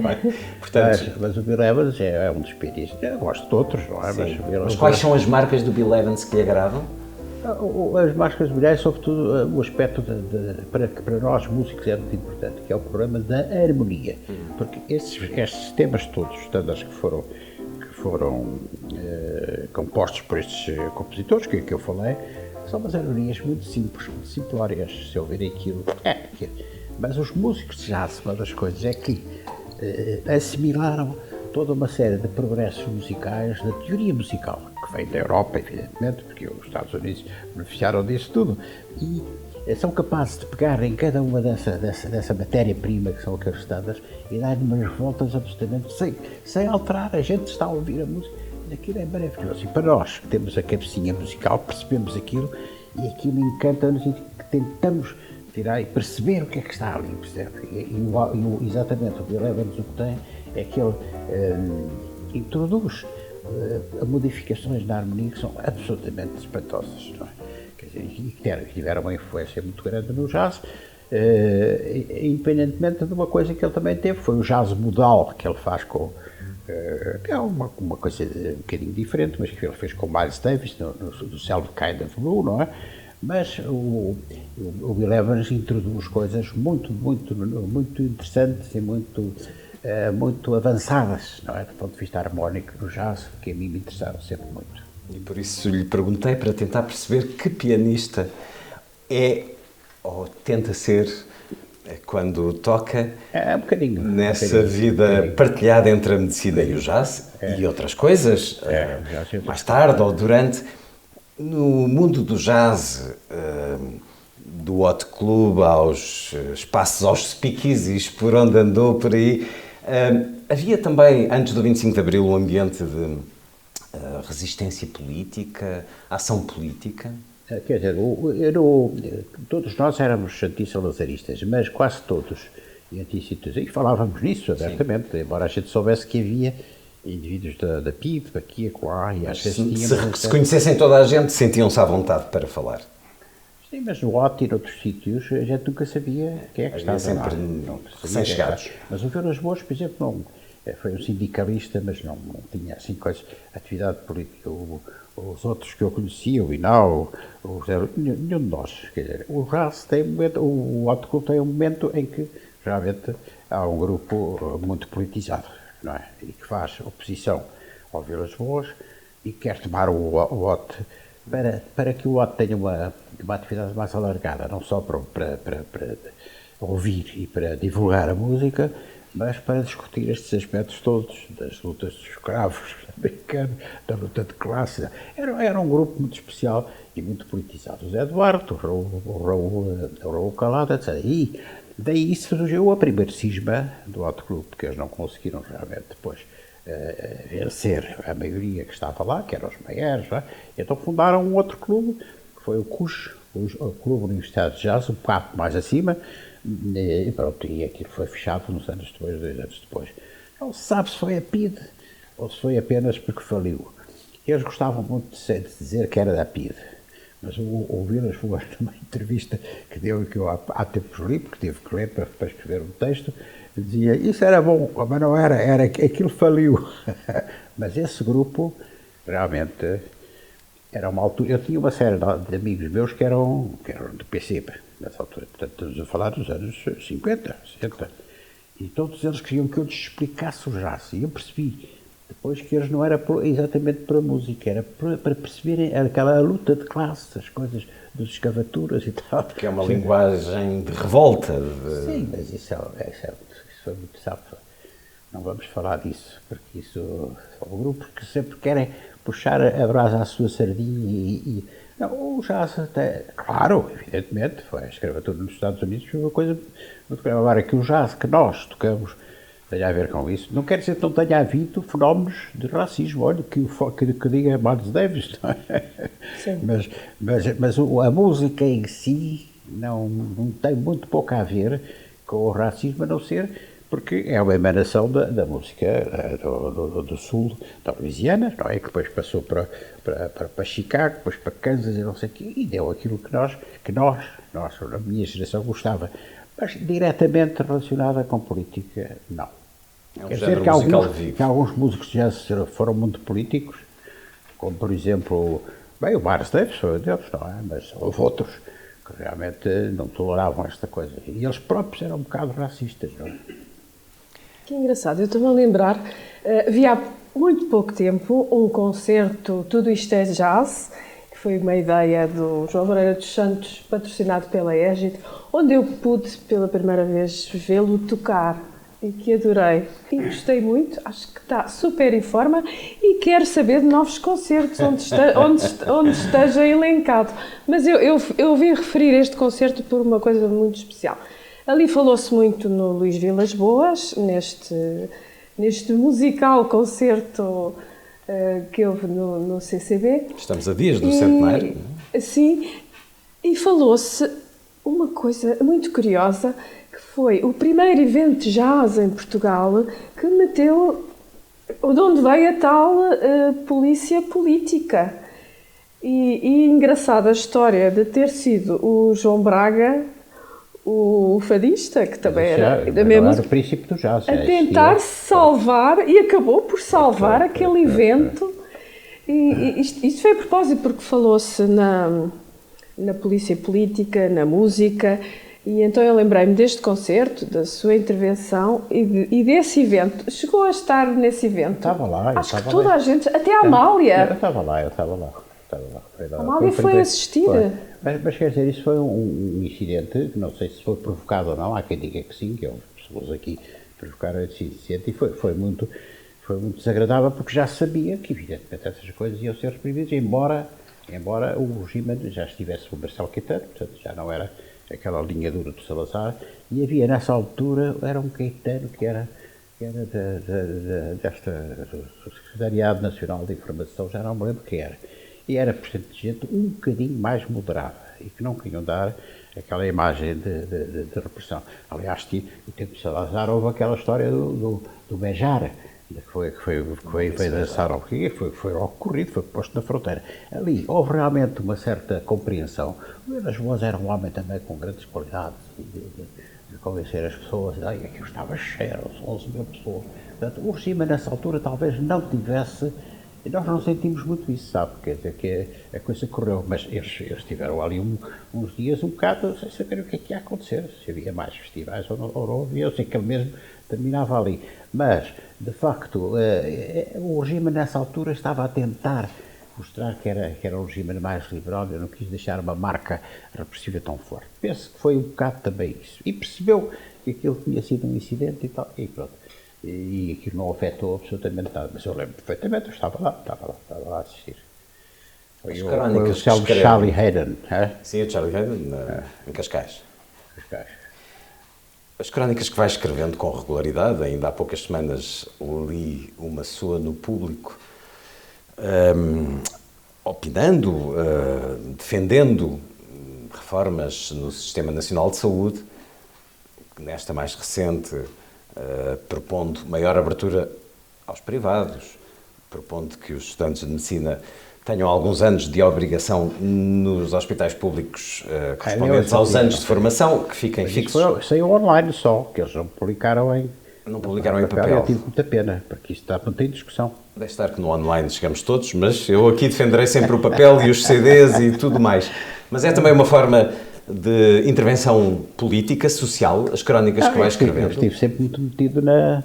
bem. Portanto, mas o Bill Evans é um dos pianistas. Eu gosto de outros, não é? Mas quais são as marcas do Bill Evans que lhe agradam? As marcas de mulheres, sobretudo o aspecto que para nós músicos é muito importante, que é o problema da harmonia. Porque estes temas todos, standards que foram compostos por estes compositores que eu falei, são umas harmonias muito simples, muito simplórias, se ouvirem aquilo. Mas os músicos de jazz, uma das coisas é que assimilaram toda uma série de progressos musicais, da teoria musical, que vem da Europa, evidentemente, porque os Estados Unidos beneficiaram disso tudo, são capazes de pegar em cada uma dessa matéria-prima que são aqueles standards e dar umas voltas absolutamente sem alterar. A gente está a ouvir a música, aquilo é maravilhoso. E para nós que temos a cabecinha musical, percebemos aquilo e aquilo encanta-nos e tentamos tirar e perceber o que é que está ali, percebe? Exatamente, o Bill Evans o que tem é que ele introduz modificações na harmonia que são absolutamente espantosas, não é? Quer dizer, e tiveram uma influência muito grande no jazz, independentemente de uma coisa que ele também teve, foi o jazz modal que ele faz com, que é uma coisa um bocadinho diferente, mas que ele fez com Miles Davis, no Célebre Kind of Blue, não é? Mas o Bill Evans introduz coisas muito interessantes e muito avançadas, não é? Do ponto de vista harmónico no jazz, que a mim me interessaram sempre muito. E por isso lhe perguntei para tentar perceber que pianista é ou tenta ser quando toca um bocadinho, nessa vida partilhada entre a medicina e o jazz e outras coisas, mais tarde ou durante. No mundo do jazz, do hot club aos espaços, aos speakeasies, por onde andou por aí, havia também, antes do 25 de Abril, um ambiente de resistência política, ação política? Quer dizer, todos nós éramos anti-salazaristas, mas quase todos anti-instituições, e falávamos nisso abertamente, sim, embora a gente soubesse que havia indivíduos da PIDE, aqui e acolá, e às vezes se conhecessem toda a gente, sentiam-se à vontade para falar. Sim, mas no OT e noutros sítios a gente nunca sabia quem é que estava sempre lá. recém-chegados. Mas o Vilas Boas, por exemplo, não, foi um sindicalista, mas não tinha assim coisas, atividade política. Os outros que eu conhecia, o Inal, nenhum de nós. Quer dizer, o jazz tem um momento, o OT Club tem um momento em que realmente há um grupo muito politizado, não é? E que faz oposição ao Vilas Boas e quer tomar o OT para que o OT tenha uma atividade mais alargada, não só para ouvir e para divulgar a música, mas para discutir estes aspectos todos, das lutas dos escravos americanos, da luta de classe. Era um grupo muito especial e muito politizado. O Zé Eduardo, o Raul Calada, etc. E daí surgiu a primeira cisma do Hot Club, porque eles não conseguiram realmente depois vencer a maioria que estava lá, que eram os Maiers, então fundaram um outro clube, que foi o CUJ, o Clube Universitário de Jazz, um bocado mais acima, e pronto, e aquilo foi fechado uns anos depois, 2 anos depois. Não se sabe se foi a PIDE ou se foi apenas porque faliu. Eles gostavam muito de dizer que era da PIDE, mas o Vilas Boas, numa entrevista que deu, que eu há tempos li, porque tive que ler para escrever um texto, dizia, isso era bom, mas não era aquilo faliu. Mas esse grupo, realmente, era uma altura, eu tinha uma série de amigos meus que eram do PCP, nessa altura, portanto, estamos a falar dos anos 50, 60, e todos eles queriam que eu lhes explicasse o jazz, e eu percebi depois que eles não era exatamente para a música, era para perceberem aquela luta de classes, as coisas das escavaturas e tal. Que é uma linguagem de revolta. Sim, mas isso foi muito sábio. Não vamos falar disso, porque isso são grupos que sempre querem puxar a brasa à sua sardinha não, o jazz até, claro, evidentemente, foi a escravatura nos Estados Unidos, foi uma coisa muito grave. Agora, que o jazz que nós tocamos tenha a ver com isso, não quer dizer que não tenha havido fenómenos de racismo, olha, que diga Miles Davis, não é? Sim. Mas a música em si não tem muito pouco a ver com o racismo, a não ser porque é uma emanação da música do sul da Louisiana, não é? Que depois passou para Chicago, depois para Kansas e não sei o quê, e deu aquilo que nós, a minha geração, gostava. Mas diretamente relacionada com política, não. Quer dizer que alguns músicos de jazz foram muito políticos, como por exemplo, o Miles Davis, foi deles, não é? Mas houve outros que realmente não toleravam esta coisa. E eles próprios eram um bocado racistas, não é? Que engraçado, eu estou-me a lembrar, vi há muito pouco tempo um concerto Tudo Isto é Jazz, que foi uma ideia do João Moreira dos Santos, patrocinado pela Égide, onde eu pude pela primeira vez vê-lo tocar. e que adorei. E gostei muito, acho que está super em forma e quero saber de novos concertos onde esteja elencado. Mas eu vim referir este concerto por uma coisa muito especial. Ali falou-se muito no Luís Vilas Boas, neste musical concerto que houve no CCB. Estamos a dias do centenário. Sim, e falou-se uma coisa muito curiosa, que foi o primeiro evento de jazz em Portugal que meteu de onde veio a tal polícia política. E engraçada a história de ter sido o João Braga, o fadista, que também era da mesma, o princípio do jazz, a tentar salvar, e acabou por salvar aquele evento. E isto foi a propósito, porque falou-se na polícia política, na música, e então eu lembrei-me deste concerto, da sua intervenção e desse evento. Chegou a estar nesse evento? Estava lá. Acho que toda a gente, até a Amália. Eu estava lá. A Amália foi assistir. Mas quer dizer, isso foi um incidente, não sei se foi provocado ou não, há quem diga que sim, que as pessoas aqui provocaram esse incidente, e foi muito desagradável, porque já sabia que, evidentemente, essas coisas iam ser reprimidas, embora o regime já estivesse o Marcelo Caetano, portanto já não era aquela linha dura do Salazar, e havia nessa altura, era um Caetano que era do Secretariado Nacional de Informação, já não me lembro quem era, e era, portanto, gente um bocadinho mais moderada, e que não queriam dar aquela imagem de repressão. Aliás, no tempo de Salazar houve aquela história do Bejar, que veio dançar ao que foi ocorrido, foi posto na fronteira. Ali houve realmente uma certa compreensão. O Vilas Boas era um homem também com grandes qualidades de convencer as pessoas, que eu estava cheio, eram 11 mil pessoas. Portanto, o regime nessa altura talvez não tivesse, e nós não sentimos muito isso, sabe? Quer dizer, que a coisa correu, mas eles tiveram ali uns dias um bocado sem saber o que é que ia acontecer, se havia mais festivais ou não havia, eu sei que ele mesmo terminava ali. Mas, de facto, o regime nessa altura estava a tentar mostrar que era um regime mais liberal, eu não quis deixar uma marca repressiva tão forte. Penso que foi um bocado também isso. E percebeu que aquilo tinha sido um incidente e tal, e pronto. E aquilo não afetou absolutamente nada. Mas eu lembro perfeitamente, eu estava lá a assistir. Foi o Charlie Hayden. Sim, o Charlie Hayden, em Cascais. As crónicas que vais escrevendo com regularidade, ainda há poucas semanas li uma sua no Público, opinando, defendendo reformas no Sistema Nacional de Saúde, nesta mais recente, propondo maior abertura aos privados, propondo que os estudantes de medicina tenham alguns anos de obrigação nos hospitais públicos correspondentes aos anos de formação, que fiquem fixos. Saiu online só, que eles não publicaram em papel. Eu tive muita pena, porque isto está muito em discussão. Deve estar que no online chegamos todos, mas eu aqui defenderei sempre o papel e os CDs e tudo mais. Mas é também uma forma de intervenção política, social, as crónicas que vais escrevendo. Eu estive sempre muito metido na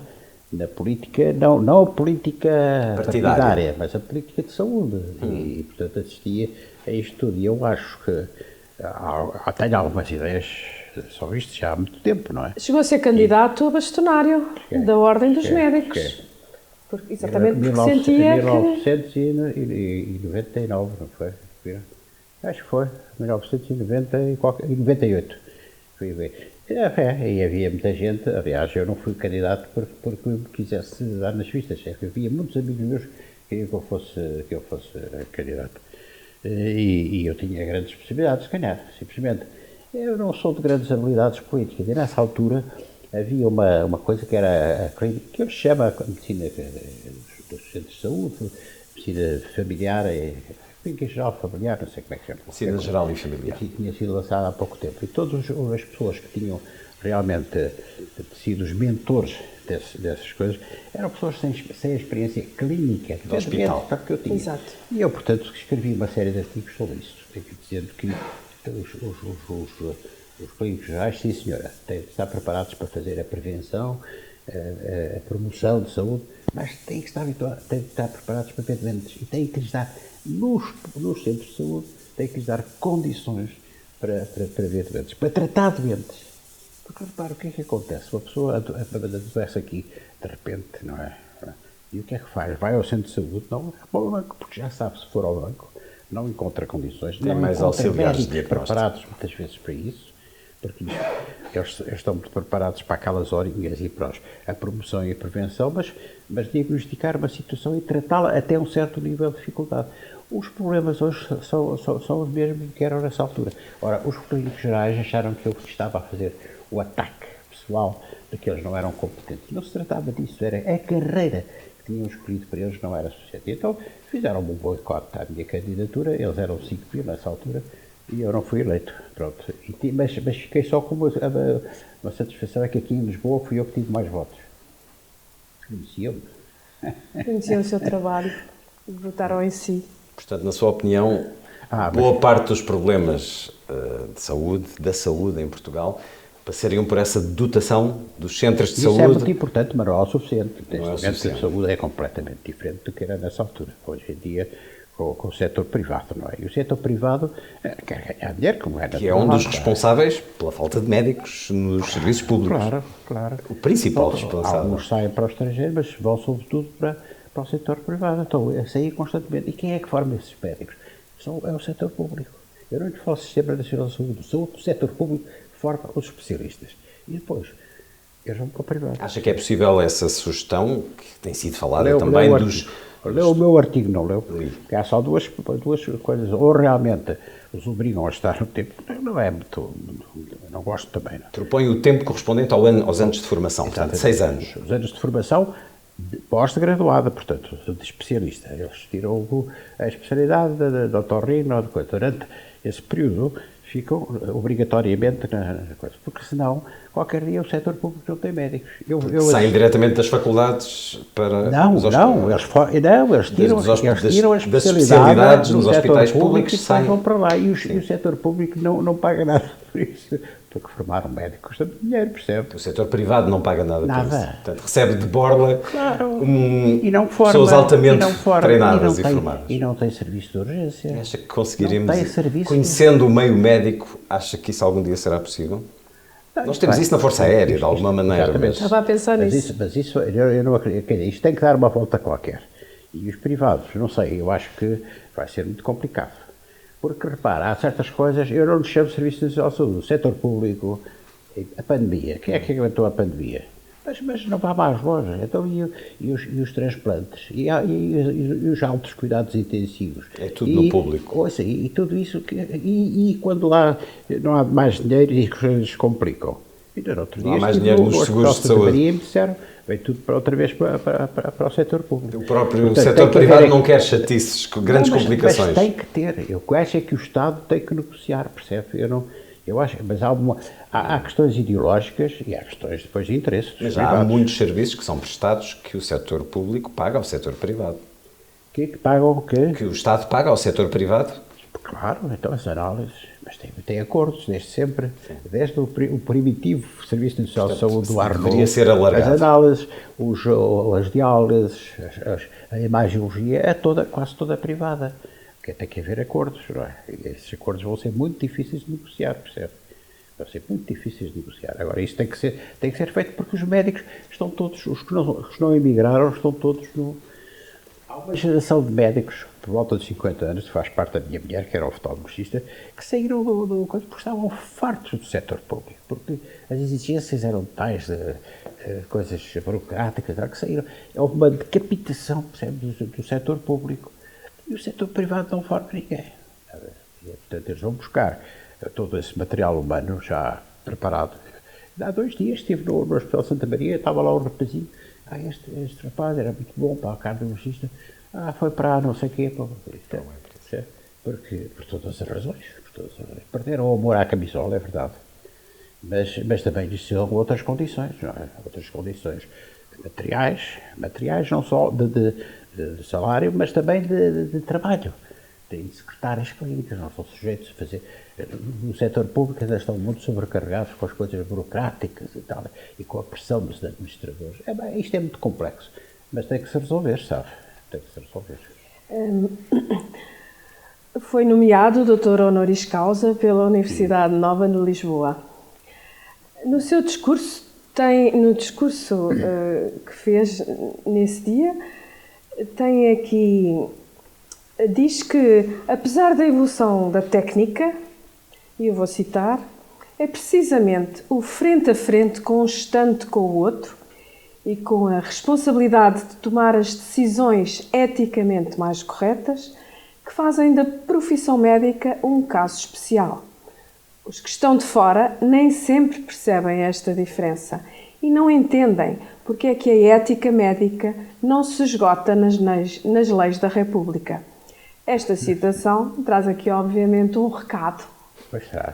política, não a política partidária, mas a política de saúde. E, portanto, assistia a isto tudo. E eu acho que tenho algumas ideias sobre isto já há muito tempo, não é? Chegou a ser candidato a bastonário da Ordem dos Médicos. Exatamente porque sentia que... Em 1999, não foi? Acho que foi, 1998. Fui ver. E havia muita gente, aliás, eu não fui candidato porque me quisesse dar nas vistas. Havia muitos amigos meus que queriam que eu fosse candidato. E eu tinha grandes possibilidades de ganhar, simplesmente. Eu não sou de grandes habilidades políticas. E nessa altura havia uma coisa que era a clínica, que eu chamo a medicina dos centros de saúde, medicina familiar, clínica geral familiar, não sei como é que chama. Medicina geral e familiar. Que tinha sido lançada há pouco tempo. E todas as pessoas que tinham realmente sido os mentores dessas coisas eram pessoas sem experiência clínica do hospital que eu tinha. Exato. E eu, portanto, escrevi uma série de artigos sobre isso, dizendo que os clínicos gerais, sim senhora, têm que estar preparados para fazer a prevenção, a promoção de saúde, mas têm que estar preparados para ver doentes e têm que lhes dar, nos centros de saúde, têm que lhes dar condições para ver doentes, para tratar doentes. Porque, repara, o que é que acontece? Uma pessoa adoece aqui, de repente, não é? E o que é que faz? Vai ao centro de saúde? Não, vai ao banco, porque já sabe, se for ao banco, não encontra condições. Tem não mais encontra auxiliares de médicos diagnóstico. preparados, muitas vezes, para isso. Porque eles estão preparados para aquelas horinhas e para a promoção e a prevenção, mas diagnosticar uma situação e tratá-la até um certo nível de dificuldade. Os problemas hoje são os mesmos que eram nessa altura. Ora, os clínicos gerais acharam que eu estava a fazer o ataque pessoal, de que eles não eram competentes. Não se tratava disso, era a carreira que tinham escolhido para eles não era suficiente. Então fizeram um boicote à minha candidatura, eles eram 5.000 nessa altura, e eu não fui eleito, pronto. Mas fiquei só com uma satisfação, é que aqui em Lisboa fui eu que tive mais votos. Conheciam-me. Conheciam o seu trabalho e votaram em si. Portanto, na sua opinião, boa parte dos problemas da saúde em Portugal passariam por essa dotação dos centros de saúde. Isso é muito importante, mas não é o suficiente. Não é o Neste momento, suficiente. a saúde é completamente diferente do que era nessa altura. Hoje em dia, com o setor privado, não é? E o setor privado quer ganhar dinheiro, como era. Que é um dos responsáveis pela falta de médicos nos serviços públicos. Claro. O principal responsável. Alguns saem para o estrangeiro, mas vão sobretudo para o setor privado. Então, a sair constantemente. E quem é que forma esses médicos? É o setor público. Eu não lhe falo do Sistema Nacional de Saúde. O setor público forma os especialistas. E depois, eles vão para o privado. Acha que é possível essa sugestão, que tem sido falada também dos... Leu o meu artigo, não leu? Porque há só duas coisas. Ou realmente os obrigam a estar no tempo, não é muito. Não gosto também. Não. Propõe o tempo correspondente aos anos de formação, portanto, 6 anos. Os anos de formação pós-graduada, portanto, de especialista. Eles tiram a especialidade de otorrino, de coisa. Durante esse período ficam obrigatoriamente na coisa, porque senão qualquer dia o setor público não tem médicos. Saem diretamente das faculdades para eles tiram as especialidades nos hospitais públicos e vão para lá. E o setor público não paga nada por isso. Porque formar um médico custa dinheiro, percebe? O setor privado não paga nada por isso. Portanto, recebe de borla pessoas altamente treinadas e formadas. E não tem serviço de urgência. Acha que conseguiremos, conhecendo o meio médico, acha que isso algum dia será possível? Nós temos isso na Força Aérea, de alguma maneira. Estava a pensar nisso. Mas isso eu não acredito. Isto tem que dar uma volta qualquer. E os privados, não sei, eu acho que vai ser muito complicado. Porque, repara, há certas coisas, eu não lhe chamo de Serviço Nacional de Saúde, o setor público, a pandemia, quem é que aguentou a pandemia? Mas não vá mais longe, então e os transplantes, e os altos cuidados intensivos. É tudo no público. Ouça, e tudo isso, e quando lá não há mais dinheiro e as coisas complicam. Ainda no outro dia, não há mais dinheiro nos seguros de saúde. E me disseram, veio tudo outra vez para o setor público. O próprio setor privado não quer chatices, grandes complicações. Mas tem que ter. Eu acho é que o Estado tem que negociar, percebe? Eu acho, mas há questões ideológicas e há questões depois de interesses. Mas há muitos serviços que são prestados que o setor público paga ao setor privado. Que pagam o quê? Que o Estado paga ao setor privado. Claro, então as análises, mas tem acordos desde sempre, desde o primitivo Serviço Nacional de Saúde do Arnaud, deveria ser alargado. As análises, as diálises, a imagiologia, quase toda privada, porque tem que haver acordos, não é? E esses acordos vão ser muito difíceis de negociar, percebe? Vão ser muito difíceis de negociar. Agora, isso tem que ser feito porque os médicos estão todos, os que não emigraram, estão todos no... Há uma geração de médicos, por volta de 50 anos, que faz parte da minha mulher, que era oftalmologista, que saíram porque estavam fartos do setor público, porque as exigências eram tais de coisas burocráticas, que saíram. Houve uma decapitação, percebe, do setor público. E o setor privado não forma ninguém. Portanto, eles vão buscar todo esse material humano já preparado. Há 2 dias estive no Hospital Santa Maria, estava lá um rapazinho. Este rapaz era muito bom para a cardiologista. Foi para não sei o quê. Porque, por todas as razões. Perderam o amor à camisola, é verdade. Mas também existiam outras condições, não é? Outras condições materiais não só de salário, mas também de trabalho. Tem secretárias clínicas, não são sujeitos a fazer. No setor público ainda estão muito sobrecarregados com as coisas burocráticas e tal, e com a pressão dos administradores. Isto é muito complexo, mas tem que se resolver, sabe? Tem que se resolver. Foi nomeado doutor honoris causa pela Universidade Nova de Lisboa. No seu discurso, no discurso que fez nesse dia, tem aqui, diz que, apesar da evolução da técnica, e eu vou citar, é precisamente o frente a frente constante com o outro e com a responsabilidade de tomar as decisões eticamente mais corretas que fazem da profissão médica um caso especial. Os que estão de fora nem sempre percebem esta diferença e não entendem porque é que a ética médica não se esgota nas leis da República. Esta citação traz aqui, obviamente, um recado. Pois está.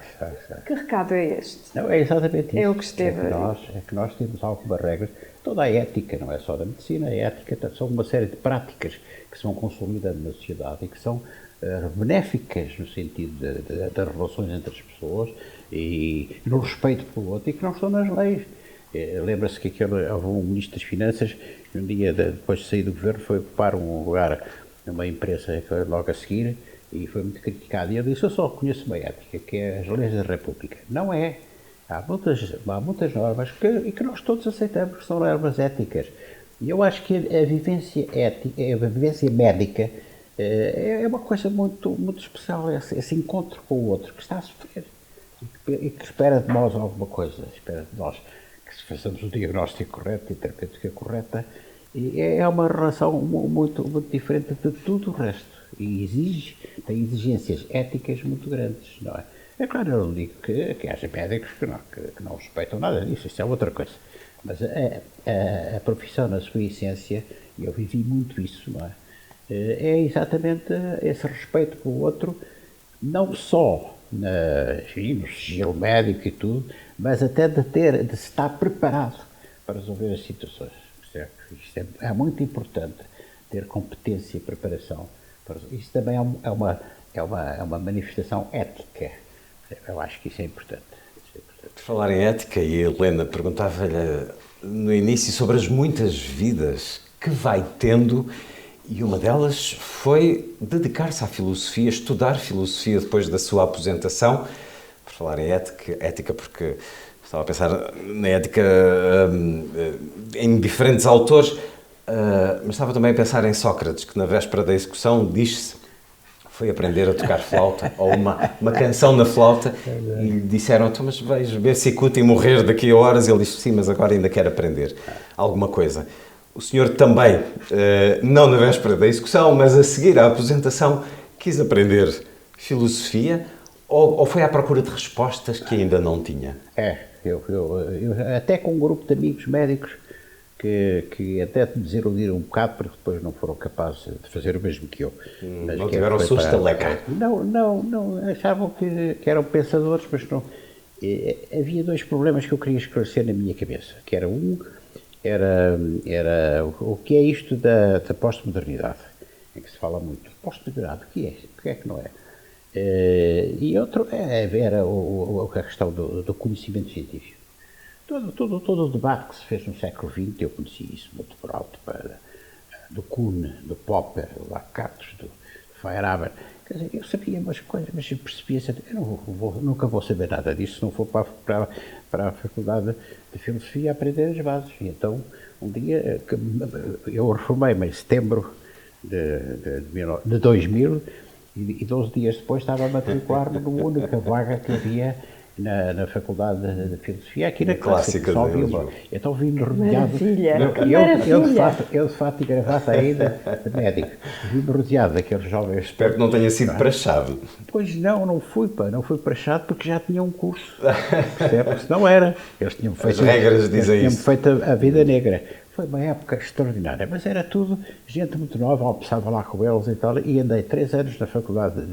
Que recado é este? Não, é exatamente isso. É o que esteve é que nós temos algumas regras. Toda a ética, não é só da medicina, a ética são uma série de práticas que se vão consolidando na sociedade e que são benéficas no sentido das relações entre as pessoas e no respeito pelo outro e que não estão nas leis. Lembra-se que houve um ministro das Finanças que um dia depois de sair do governo foi ocupar um lugar numa empresa logo a seguir e foi muito criticado. E ele disse: eu só conheço uma ética, que é as leis da República. Não é. Há muitas normas que nós todos aceitamos, que são normas éticas. E eu acho que a vivência ética, a vivência médica é uma coisa muito, muito especial, esse encontro com o outro que está a sofrer e que espera de nós alguma coisa, espera de nós que façamos o diagnóstico correto e a terapêutica correta. E é uma relação muito, muito diferente de tudo o resto e tem exigências éticas muito grandes, não é? É claro, eu não digo que haja médicos que não respeitam nada disso, isso é outra coisa. Mas a profissão, na sua essência, e eu vivi muito isso, não é? É exatamente esse respeito pelo outro, não só no sigilo médico e tudo, mas até de estar preparado para resolver as situações. Isto é muito importante, ter competência e preparação. Isso também é uma manifestação ética. Eu acho que isso é importante. Por falar em ética, e a Helena perguntava-lhe no início sobre as muitas vidas que vai tendo, e uma delas foi dedicar-se à filosofia, estudar filosofia depois da sua aposentação. Por falar em ética porque estava a pensar na ética em diferentes autores, mas estava também a pensar em Sócrates, que na véspera da execução diz-se foi aprender a tocar flauta, ou uma canção na flauta, e lhe disseram: então, mas vais ver cicuta e morrer daqui a horas? E ele disse: sim, mas agora ainda quero aprender alguma coisa. O senhor também, não na véspera da execução, mas a seguir à aposentação, quis aprender filosofia, ou foi à procura de respostas que ainda não tinha? Eu até com um grupo de amigos médicos que até me desiludiram um bocado porque depois não foram capazes de fazer o mesmo que eu. Não tiveram sua estaleca? Não, achavam que eram pensadores, mas não. Havia dois problemas que eu queria esclarecer na minha cabeça, que era o que é isto da pós-modernidade, em que se fala muito. Pós-modernidade, o que é que não é? E outro era a questão do conhecimento científico. Todo o debate que se fez no século XX, eu conheci isso muito por alto, do Kuhn, do Popper, do Lakatos, do Feyerabend. Quer dizer, eu sabia umas coisas, mas eu percebia-se, nunca vou saber nada disso se não for para a Faculdade de Filosofia aprender as bases. E então, um dia, eu reformei-me em setembro de 2000 e 12 dias depois estava a matricular-me numa única vaga que havia na Faculdade de Filosofia, aqui na Clássica. Então vim-me rodeado. Eu de fato e gravata ainda de médico. Vim-me rodeado daqueles jovens. Espero que não tenha sido prachado. Pois não fui prachado porque já tinha um curso. Percebe? Se não era. Eles tinham feito, as regras dizem isso. Tinham feito a vida negra. Foi uma época extraordinária, mas era tudo gente muito nova, almoçava lá com eles e tal, e andei 3 anos na Faculdade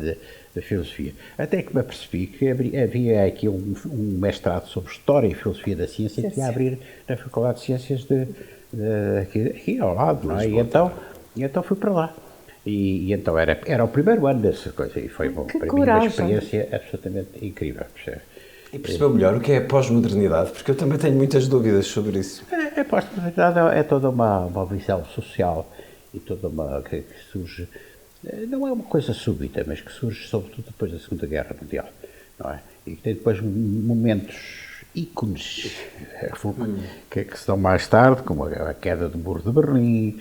de Filosofia. Até que me apercebi que havia aqui um mestrado sobre História e Filosofia da Ciência que ia abrir na Faculdade de Ciências aqui ao lado, não é? E então fui para lá. E então era o primeiro ano dessa coisa, e foi para mim uma experiência absolutamente incrível. E percebeu melhor o que é a pós-modernidade? Porque eu também tenho muitas dúvidas sobre isso. A pós-modernidade é toda uma visão social e toda que surge, não é uma coisa súbita, mas que surge sobretudo depois da Segunda Guerra Mundial, não é? E que tem depois momentos ícones que se dão mais tarde, como a queda do Muro de Berlim.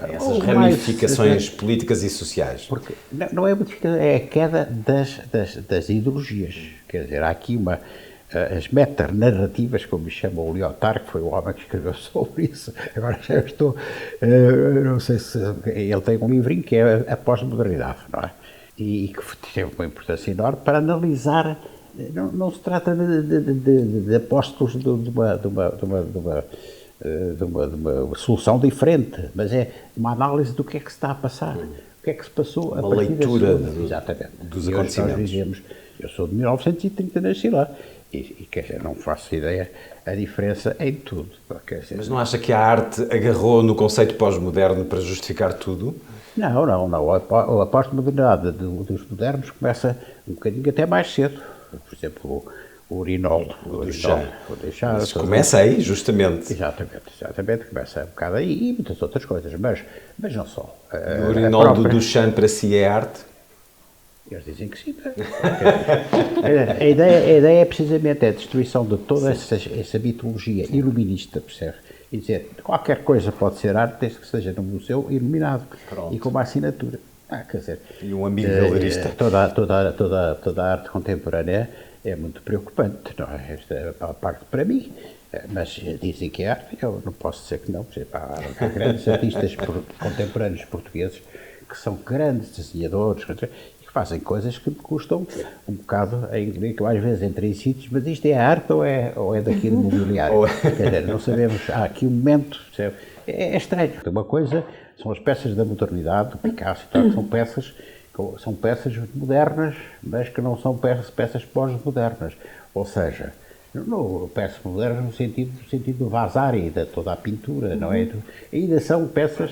Essas ramificações políticas e sociais. Porque não é modificação, é a queda das ideologias. Quer dizer, há aqui as metanarrativas, como me chama o Lyotard, que foi o homem que escreveu sobre isso. Agora já estou, não sei se ele tem um livrinho que é a pós-modernidade, não é? E que teve uma importância enorme para analisar. Não se trata de apóstolos de uma solução diferente, mas é uma análise do que é que se está a passar, o que é que se passou a partir leitura exatamente. dos e acontecimentos. Nós dizemos, eu sou de 1930, nasci lá, e quer dizer, não faço ideia a diferença em tudo. Quer dizer, Mas não acha que a arte agarrou no conceito pós-moderno para justificar tudo? Não. A pós-modernidade dos modernos começa um bocadinho até mais cedo. Por exemplo, o Rinaldo, o Mas começa aí, justamente. Exatamente, começa um bocado aí e muitas outras coisas, mas não só. O Rinaldo Duchamp para si é arte? Eles dizem que sim. A ideia é precisamente a destruição de toda essa mitologia iluminista, percebe? E dizer, qualquer coisa pode ser arte desde que seja num museu iluminado. Pronto. E com uma assinatura. Quer dizer, e um amigo galerista. Toda a arte contemporânea é muito preocupante, não é? Esta é a parte para mim. Mas dizem que é arte, eu não posso dizer que não. Por exemplo, há grandes artistas contemporâneos portugueses que são grandes desenhadores e que fazem coisas que me custam um bocado a engolir, que eu às vezes entrei em sítios, mas isto é arte ou é daqui do mobiliário? Quer dizer, não sabemos, há aqui um momento, percebe? É estranho. Uma coisa são as peças da modernidade, do Picasso e tal, que são peças modernas, mas que não são peças pós-modernas. Ou seja, não peças modernas no sentido do Vasari, de toda a pintura, não é? Ainda são peças,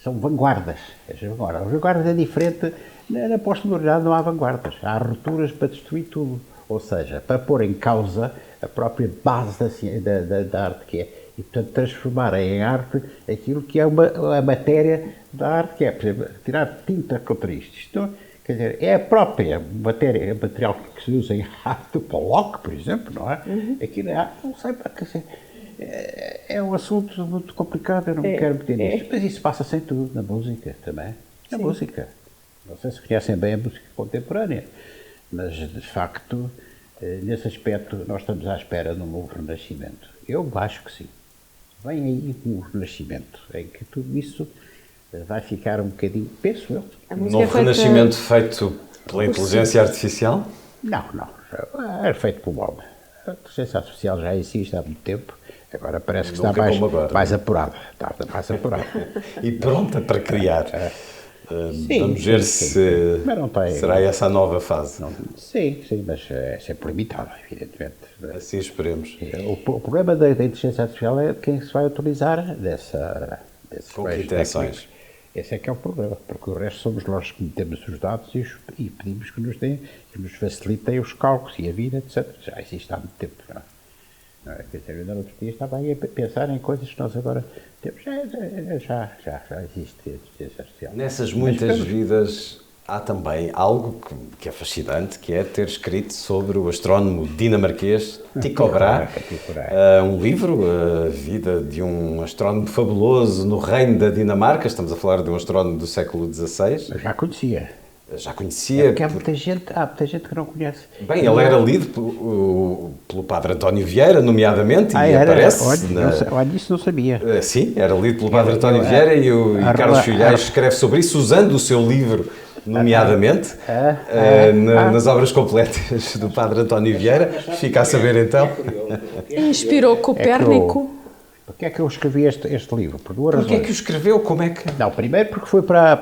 são vanguardas. As vanguardas é diferente, na pós-modernidade não há vanguardas, há rupturas para destruir tudo. Ou seja, para pôr em causa a própria base da arte que é. E, portanto, transformar em arte aquilo que é a matéria da arte, que é, por exemplo, tirar tinta contra isto. Isto, quer dizer, é a própria matéria, o material que se usa em arte, o Pollock, por exemplo, não é? Aquilo é arte, não sei, quer dizer, é um assunto muito complicado, eu não me quero meter nisto. Mas isso passa-se em tudo, na música também. Na música. Não sei se conhecem bem a música contemporânea, mas, de facto, nesse aspecto, nós estamos à espera de um novo renascimento. Eu acho que sim. Vem aí um renascimento, em que tudo isso vai ficar um bocadinho, penso eu. Um novo renascimento feito pela inteligência artificial? Não. É feito pelo homem. A inteligência artificial já existe há muito tempo, agora parece que está mais apurada. Está mais apurada. E pronta para criar. Vamos ver se será essa a nova fase. Sim, mas é sempre limitada, evidentemente. Assim esperemos. O problema da inteligência artificial é quem se vai utilizar desses com que intenções. Esse é que é o problema, porque o resto somos nós que metemos os dados e pedimos que nos deem, que nos facilitem os cálculos e a vida, etc. Já existe há muito tempo. Não é? Quer dizer, eu ainda no outro dia estava aí a pensar em coisas que nós agora temos. Já existe a inteligência artificial. Nessas muitas vidas há também algo que é fascinante, que é ter escrito sobre o astrónomo dinamarquês Tycho Brahe, um livro, a vida de um astrónomo fabuloso no reino da Dinamarca. Estamos a falar de um astrónomo do século XVI. Eu já conhecia. Porque há muita gente que não conhece. Bem, ele era lido pelo padre António Vieira, nomeadamente, e aparece... Olha, isso não sabia. Sim, era lido pelo padre António Vieira e Carlos Filhais escreve sobre isso, usando o seu livro, nomeadamente, nas obras completas do padre António Vieira. Fica a saber, então. Inspirou Copérnico. Porquê é que eu escrevi este livro? Por duas razões. Porquê é que o escreveu? Como é que... Não, primeiro porque foi para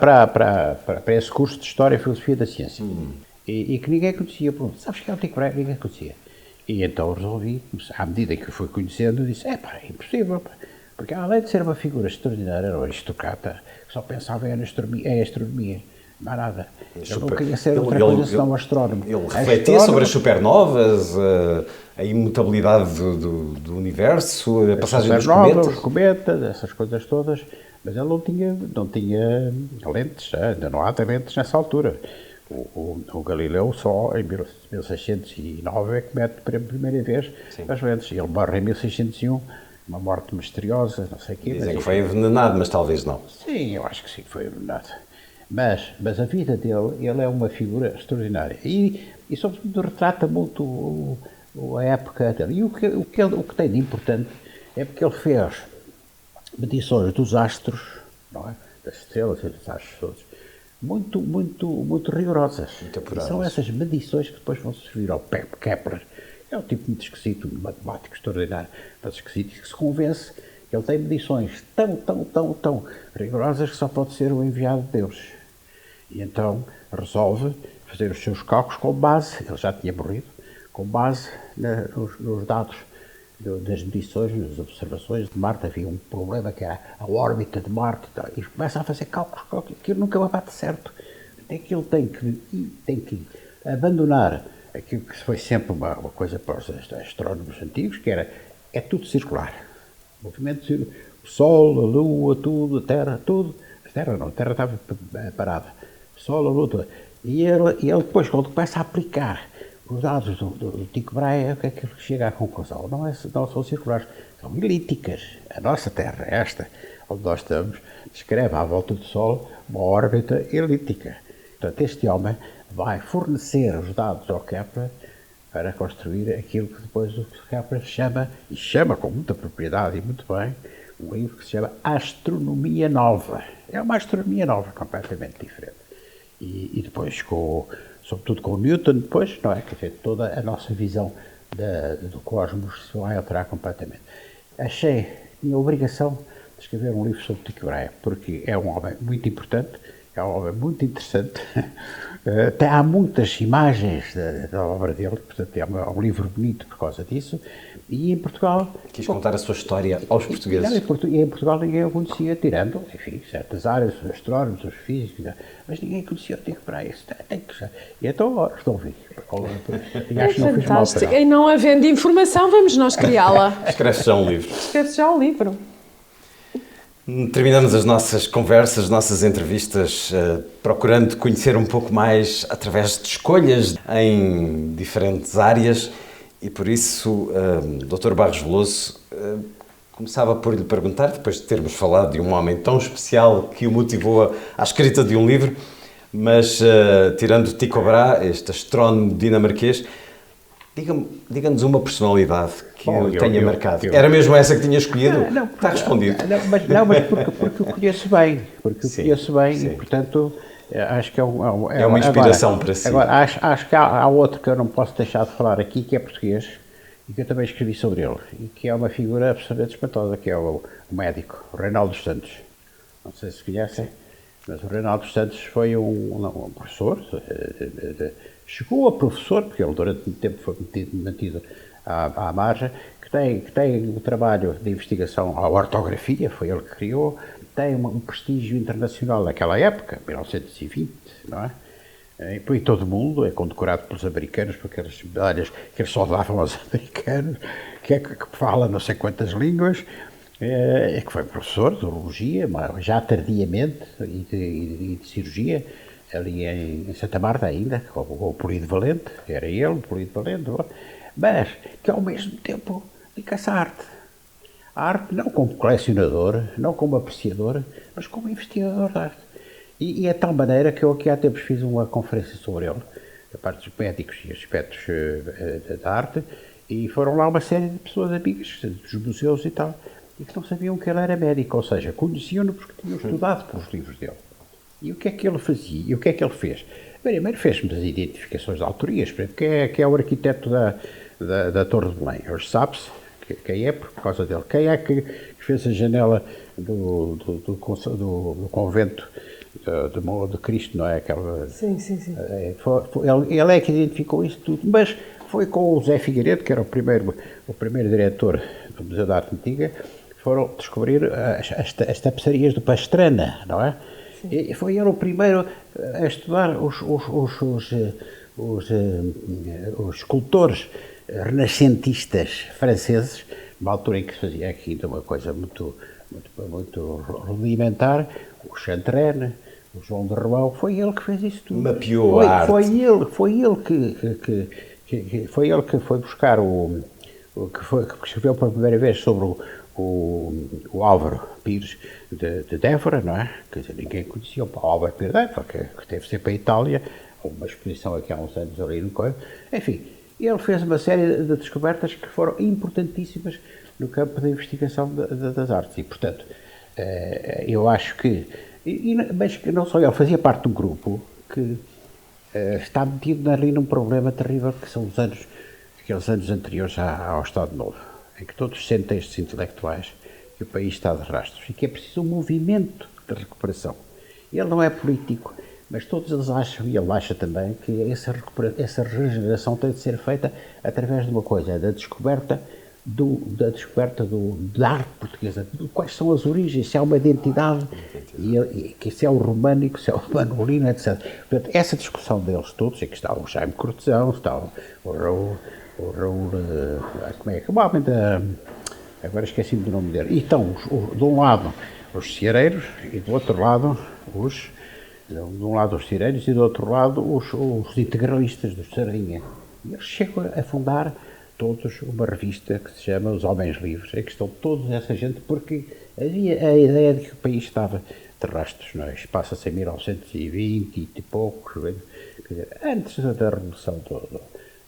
esse curso de História e Filosofia da Ciência. E que ninguém conhecia. Sabes que é o Tycho Brahe? Ninguém conhecia. E então resolvi, à medida que eu fui conhecendo, disse, é impossível. Porque além de ser uma figura extraordinária, era um aristocrata, que só pensava em astronomia. Não há nada. Eu não queria ser outra coisa senão astrónomo. Ele refletia sobre as supernovas, a imutabilidade do universo, a passagem dos cometas. Os cometas, essas coisas todas, mas ele não tinha lentes, ainda não há lentes nessa altura. O Galileu só em 1609 é que mete pela primeira vez as lentes. Ele morre em 1601, uma morte misteriosa, não sei o quê. Dizem que foi envenenado, mas talvez não. Sim, eu acho que sim, foi envenenado. Mas a vida dele, ele é uma figura extraordinária. E sobretudo, retrata muito a época dele. E o que tem de importante é porque ele fez medições dos astros, não é? Das estrelas e dos astros todos, muito rigorosas. E são essas medições que depois vão servir ao Kepler. É um tipo muito esquisito, um matemático extraordinário, mas esquisito, que se convence que ele tem medições tão rigorosas que só pode ser o enviado de Deus. E então resolve fazer os seus cálculos com base, ele já tinha morrido, com base nos dados das medições, nas observações de Marte. Havia um problema que era a órbita de Marte, e começa a fazer cálculos, aquilo nunca vai bater certo. Até que ele tem que abandonar aquilo que foi sempre uma coisa para os astrónomos antigos, que é tudo circular. O movimento, o Sol, a Lua, tudo, a Terra, tudo. A Terra estava parada. O Sol, a Lua, tudo. E ele depois, quando começa a aplicar os dados do Tycho Brahe, o que é que ele chega à conclusão? Não são circulares, são elípticas. A nossa Terra, esta, onde nós estamos, descreve à volta do Sol uma órbita elíptica. Portanto, este homem vai fornecer os dados ao Kepler para construir aquilo que depois o Kepler chama com muita propriedade e muito bem, um livro que se chama Astronomia Nova. É uma astronomia nova, completamente diferente. E depois, sobretudo com o Newton, depois, não é? Quer dizer, toda a nossa visão do cosmos se vai alterar completamente. Achei que tinha a obrigação de escrever um livro sobre Tycho Brahe, porque é um homem muito importante, é um homem muito interessante. Há muitas imagens da obra dele, portanto é um livro bonito por causa disso. E em Portugal... Quis contar a sua história aos portugueses. Em Portugal ninguém o conhecia, tirando, enfim, certas áreas, os astrónomos, os físicos, mas ninguém conhecia o Tycho Brahe. E então estou a ouvir. É fantástico. E não havendo informação, vamos nós criá-la. Escreve já um livro. Escreve já um livro. Terminamos as nossas conversas, as nossas entrevistas, procurando conhecer um pouco mais através de escolhas em diferentes áreas, e por isso, Dr. Barros Veloso, começava por lhe perguntar, depois de termos falado de um homem tão especial que o motivou à escrita de um livro, mas tirando Tycho Brahe, este astrónomo dinamarquês, diga-nos uma personalidade que o tenha marcado. Era mesmo essa que tinha escolhido? Não, está respondido. Mas porque o conheço bem. E, portanto, acho que é uma inspiração para si. Agora, acho que há outro que eu não posso deixar de falar aqui, que é português, e que eu também escrevi sobre ele, e que é uma figura absolutamente espantosa, que é o médico, o Reinaldo dos Santos. Não sei se conhecem, mas o Reinaldo dos Santos foi um professor, chegou a professor, porque ele durante muito tempo foi mantido à margem, que tem um trabalho de investigação à ortografia, foi ele que criou, tem um prestígio internacional naquela época, 1920, não é? E por todo o mundo, é condecorado pelos americanos, por aquelas medalhas que eles só davam aos americanos, que fala não sei quantas línguas, que foi professor de urologia, mas já tardiamente, e de cirurgia, ali em Santa Marta ainda, com o Polido Valente, era ele, o Polido Valente, mas que ao mesmo tempo dedica-se à arte. A arte não como colecionador, não como apreciador, mas como investigador de arte. E é de tal maneira que eu aqui há tempos fiz uma conferência sobre ele, da parte dos médicos e aspectos da arte, e foram lá uma série de pessoas amigas dos museus e tal, e que não sabiam que ele era médico, ou seja, conheciam-no porque tinham estudado pelos livros dele. E o que é que ele fazia? E o que é que ele fez? Primeiro fez-me as identificações de autorias, por exemplo, quem é o arquiteto da Torre de Belém? Hoje sabe-se quem é, por causa dele. Quem é que fez a janela do convento de Cristo, não é? Aquela, sim. Ele é que identificou isso tudo, mas foi com o Zé Figueiredo, que era o primeiro diretor do Museu da Arte Antiga, foram descobrir as tapeçarias do Pastrana, não é? E foi ele o primeiro a estudar os escultores renascentistas franceses, numa altura em que se fazia aqui uma coisa muito rudimentar, o Chantrenne, o João de Rebau, foi ele que fez isso tudo. Mapeou a arte. Foi ele que foi buscar que escreveu pela primeira vez sobre o Álvaro Pires de Évora, não é? Quer dizer, ninguém conhecia o Álvaro Pires de Évora, que teve sempre para a Itália, uma exposição aqui há uns anos ali no Coelho. Enfim, ele fez uma série de descobertas que foram importantíssimas no campo da investigação das artes e, portanto, eu acho que, mas que não só ele, fazia parte de um grupo que está metido ali num problema terrível que são aqueles anos anteriores ao Estado Novo, em que todos sentem estes intelectuais que o país está de rastros e que é preciso um movimento de recuperação. Ele não é político, mas todos eles acham, e ele acha também, que essa regeneração tem de ser feita através de uma coisa, da descoberta da arte portuguesa, de quais são as origens, se há uma identidade, se é o românico, se é o manolino, etc. Portanto, essa discussão deles todos, aqui está o Jaime Cortesão, está o Raul, como é que agora esqueci-me do nome dele, e estão, de um lado, os ceareiros, e do outro lado, os ceareiros, e do outro lado, os integralistas do Sardinha. E eles chegam a fundar todos uma revista que se chama Os Homens Livres, em que estão toda essa gente, porque havia a ideia de que o país estava de rastros, não é? Passa-se em 1920 e pouco, quer dizer, antes da Revolução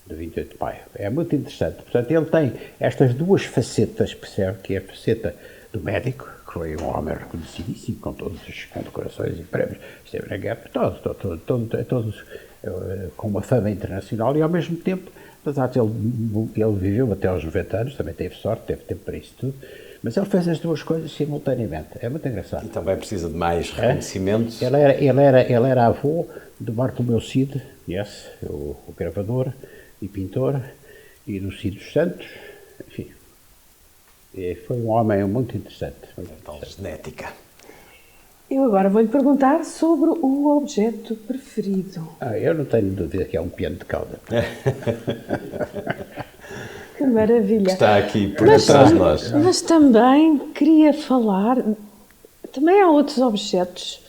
de 28 de Maio. É muito interessante. Portanto, ele tem estas duas facetas, percebe, que é a faceta do médico, que foi um homem reconhecidíssimo, com todas as condecorações e prémios, esteve na guerra, todos com uma fama internacional, e ao mesmo tempo, apesar de ele viveu até aos 90 anos, também teve sorte, teve tempo para isso tudo, mas ele fez as duas coisas simultaneamente. É muito engraçado. E também precisa de mais reconhecimentos. Ele era avô do Bartolomeu Cid, conhece, o gravador e pintor, e do Cid dos Santos, enfim. E foi um homem muito interessante. Então, genética. Eu agora vou-lhe perguntar sobre o objeto preferido. Eu não tenho dúvida que é um piano de cauda. Que maravilha. Está aqui por detrás de nós. Mas também queria falar, também há outros objetos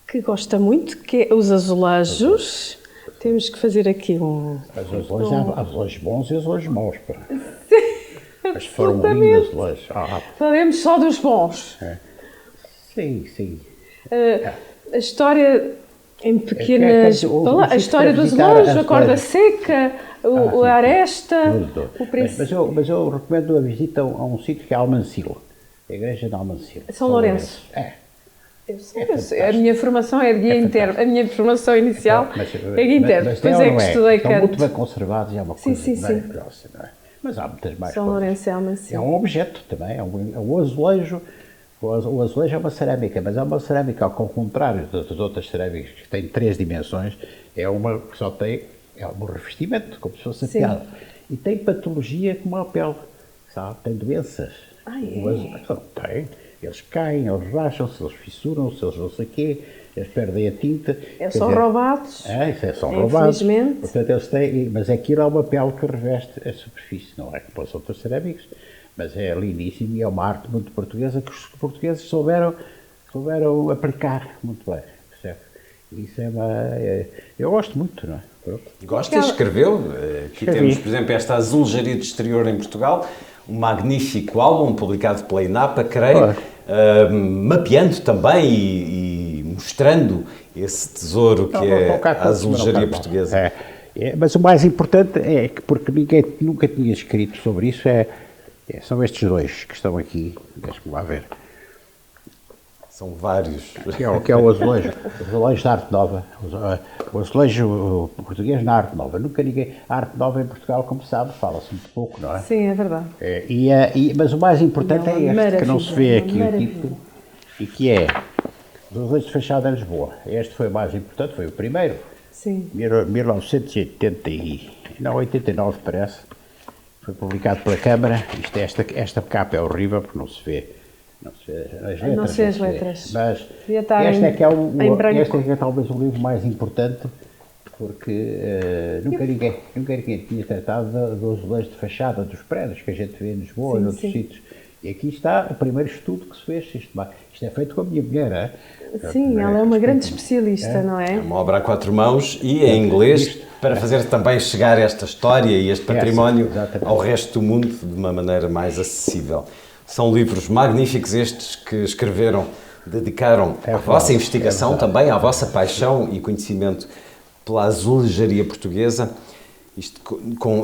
que gosta muito, que é os azulejos. Temos que fazer aqui Mas os azulejos, há azulejos bons e azulejos maus. Mas foram lindos azulejos. Falemos só dos bons. Sim. A história em pequenas palavras, a história do azulejo, a corda seca, a aresta, o princípio. Mas eu recomendo a visita a um sítio que é Almancil, a igreja de Almancil. São Lourenço. Eu sei. A minha formação é guia interno, a minha formação inicial é guia interno. Depois é que estudei canto. Estão muito bem conservados e é uma coisa maravilhosa, não é? Mas há muitas mais São coisas. Lourenço e Almancil. É um objeto também, é um azulejo. O azulejo é uma cerâmica, mas é uma cerâmica, ao contrário das outras cerâmicas que têm 3 dimensões, é uma que só tem um revestimento, como se fosse a pele. E tem patologia como a pele, sabe? Tem doenças. O azulejo tem. Eles caem, eles racham-se, eles fissuram-se, eles não sei o quê, eles perdem a tinta. Eles são roubados. São roubados. Infelizmente. Portanto, eles têm, mas aquilo é uma pele que reveste a superfície, não é como as outras cerâmicas. Mas é lindíssimo e é uma arte muito portuguesa que os portugueses souberam aplicar muito bem, percebe? Isso eu gosto muito, não é? Gosta? Escreveu? Aqui temos, por exemplo, esta Azulejaria de Exterior em Portugal, um magnífico álbum publicado pela INAPA, creio, mapeando também e mostrando esse tesouro que é a azulejaria portuguesa. Mas o mais importante é que, porque ninguém nunca tinha escrito sobre isso, são estes dois que estão aqui, deixa-me lá ver. São vários. Que é o azulejo da Arte Nova, o azulejo português na Arte Nova. A Arte Nova em Portugal, como sabe, fala-se muito pouco, não é? Sim, é verdade. Mas o mais importante é este, que não se vê aqui o título, e que é Os Azulejos de Fachada em Lisboa. Este foi o mais importante, foi o primeiro. Sim. 1989 parece. Foi publicado pela Câmara. Esta capa é horrível porque não se vê as letras. Mas este é talvez o livro mais importante porque nunca ninguém tinha tratado dos azulejos de fachada dos prédios que a gente vê em Lisboa e outros sítios. E aqui está o primeiro estudo que se fez. Isto é feito com a minha mulher, é? Sim, ela é uma grande especialista, não é? É uma obra a 4 mãos e em inglês, para fazer também chegar esta história e este património ao resto do mundo de uma maneira mais acessível. São livros magníficos estes que escreveram, dedicaram à vossa investigação também, à vossa paixão e conhecimento pela azulejaria portuguesa.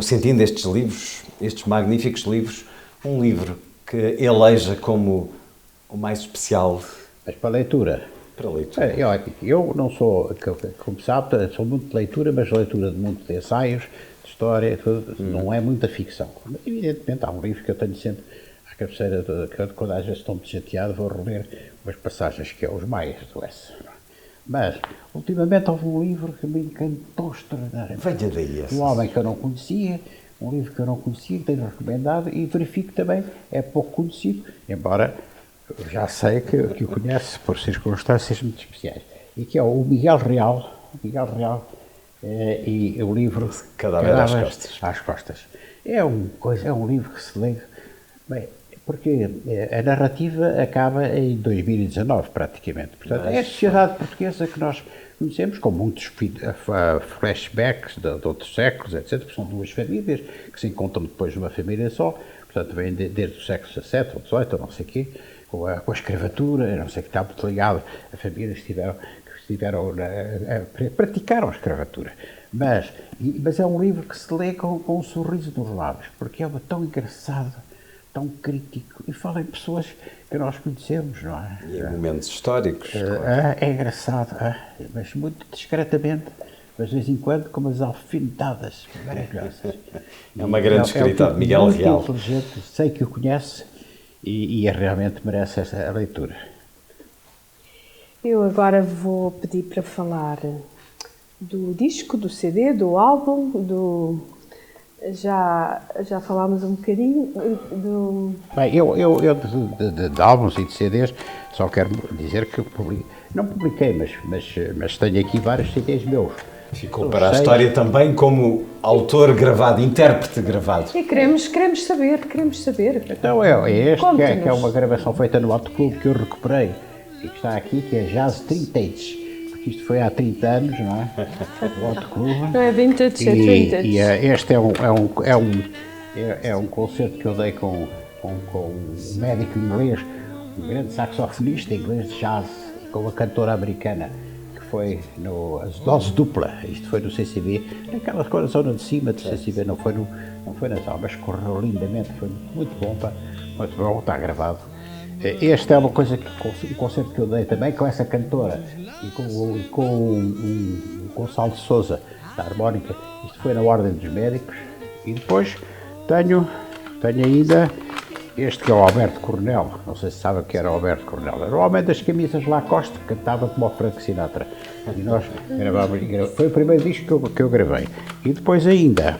Sentindo estes livros, estes magníficos livros, um livro que eleja como o mais especial. Mas para a leitura? Para a leitura. Eu não sou, como sabe, sou muito de leitura, mas leitura de muito de ensaios, de história, não é muita ficção. Mas, evidentemente, há um livro que eu tenho sempre à cabeceira, quando às vezes estou muito chateado, vou reler umas passagens, que é Os Maias do S. Mas, ultimamente, houve um livro que me encantou extraordinariamente. Venha daí esse. Um homem que eu não conhecia, um livro que eu não conhecia, que tenho recomendado, e verifico também, é pouco conhecido, embora eu já sei que o conhece por circunstâncias muito especiais, e que é o Miguel Real, e o livro Cadáver às Costas. É um livro que se lê, bem, porque a narrativa acaba em 2019, praticamente. Portanto, é a sociedade portuguesa que nós conhecemos, com muitos flashbacks de outros séculos, etc. Porque são duas famílias que se encontram depois numa família só. Portanto, vêm desde o século XVII ou XVIII, ou não sei o quê, com a escravatura, não sei o que, está muito ligado a famílias que praticaram a escravatura. Mas é um livro que se lê com um sorriso nos lábios, porque é tão engraçado, tão crítico, e fala em pessoas que nós conhecemos, não é? E em momentos históricos. É engraçado, mas muito discretamente, mas de vez em quando com umas alfinetadas maravilhosas. É uma grande escrita de Miguel Real. Muito inteligente, sei que o conhece e realmente merece esta leitura. Eu agora vou pedir para falar do disco, do CD, do álbum, Já falámos um bocadinho do... Bem, eu de álbuns e de CDs só quero dizer que não publiquei, mas tenho aqui vários CDs meus. Ficou para a história também como autor gravado, intérprete gravado. E queremos saber. Então é este, que é uma gravação feita no Alto Clube que eu recuperei e que está aqui, que é Jazz 30. Isto foi há 30 anos, não é? O Alto Clube. Não é vintage, é 30. E este é um concerto que eu dei com um médico inglês, um grande saxofonista inglês de jazz, com uma cantora americana, que foi as doses dupla. Isto foi no CCB, naquela zona de cima do CCB, não foi na sala, mas correu lindamente, foi muito bom, está gravado. Este é uma coisa um concerto que eu dei também com essa cantora e com o Gonçalo de Sousa, da harmónica. Isto foi na Ordem dos Médicos. E depois tenho ainda este que é o Alberto Coronel. Não sei se sabem o que era o Alberto Coronel. Era o homem das camisas Lacoste, que cantava como o Frank Sinatra. E nós gravávamos. Foi o primeiro disco que eu gravei. E depois ainda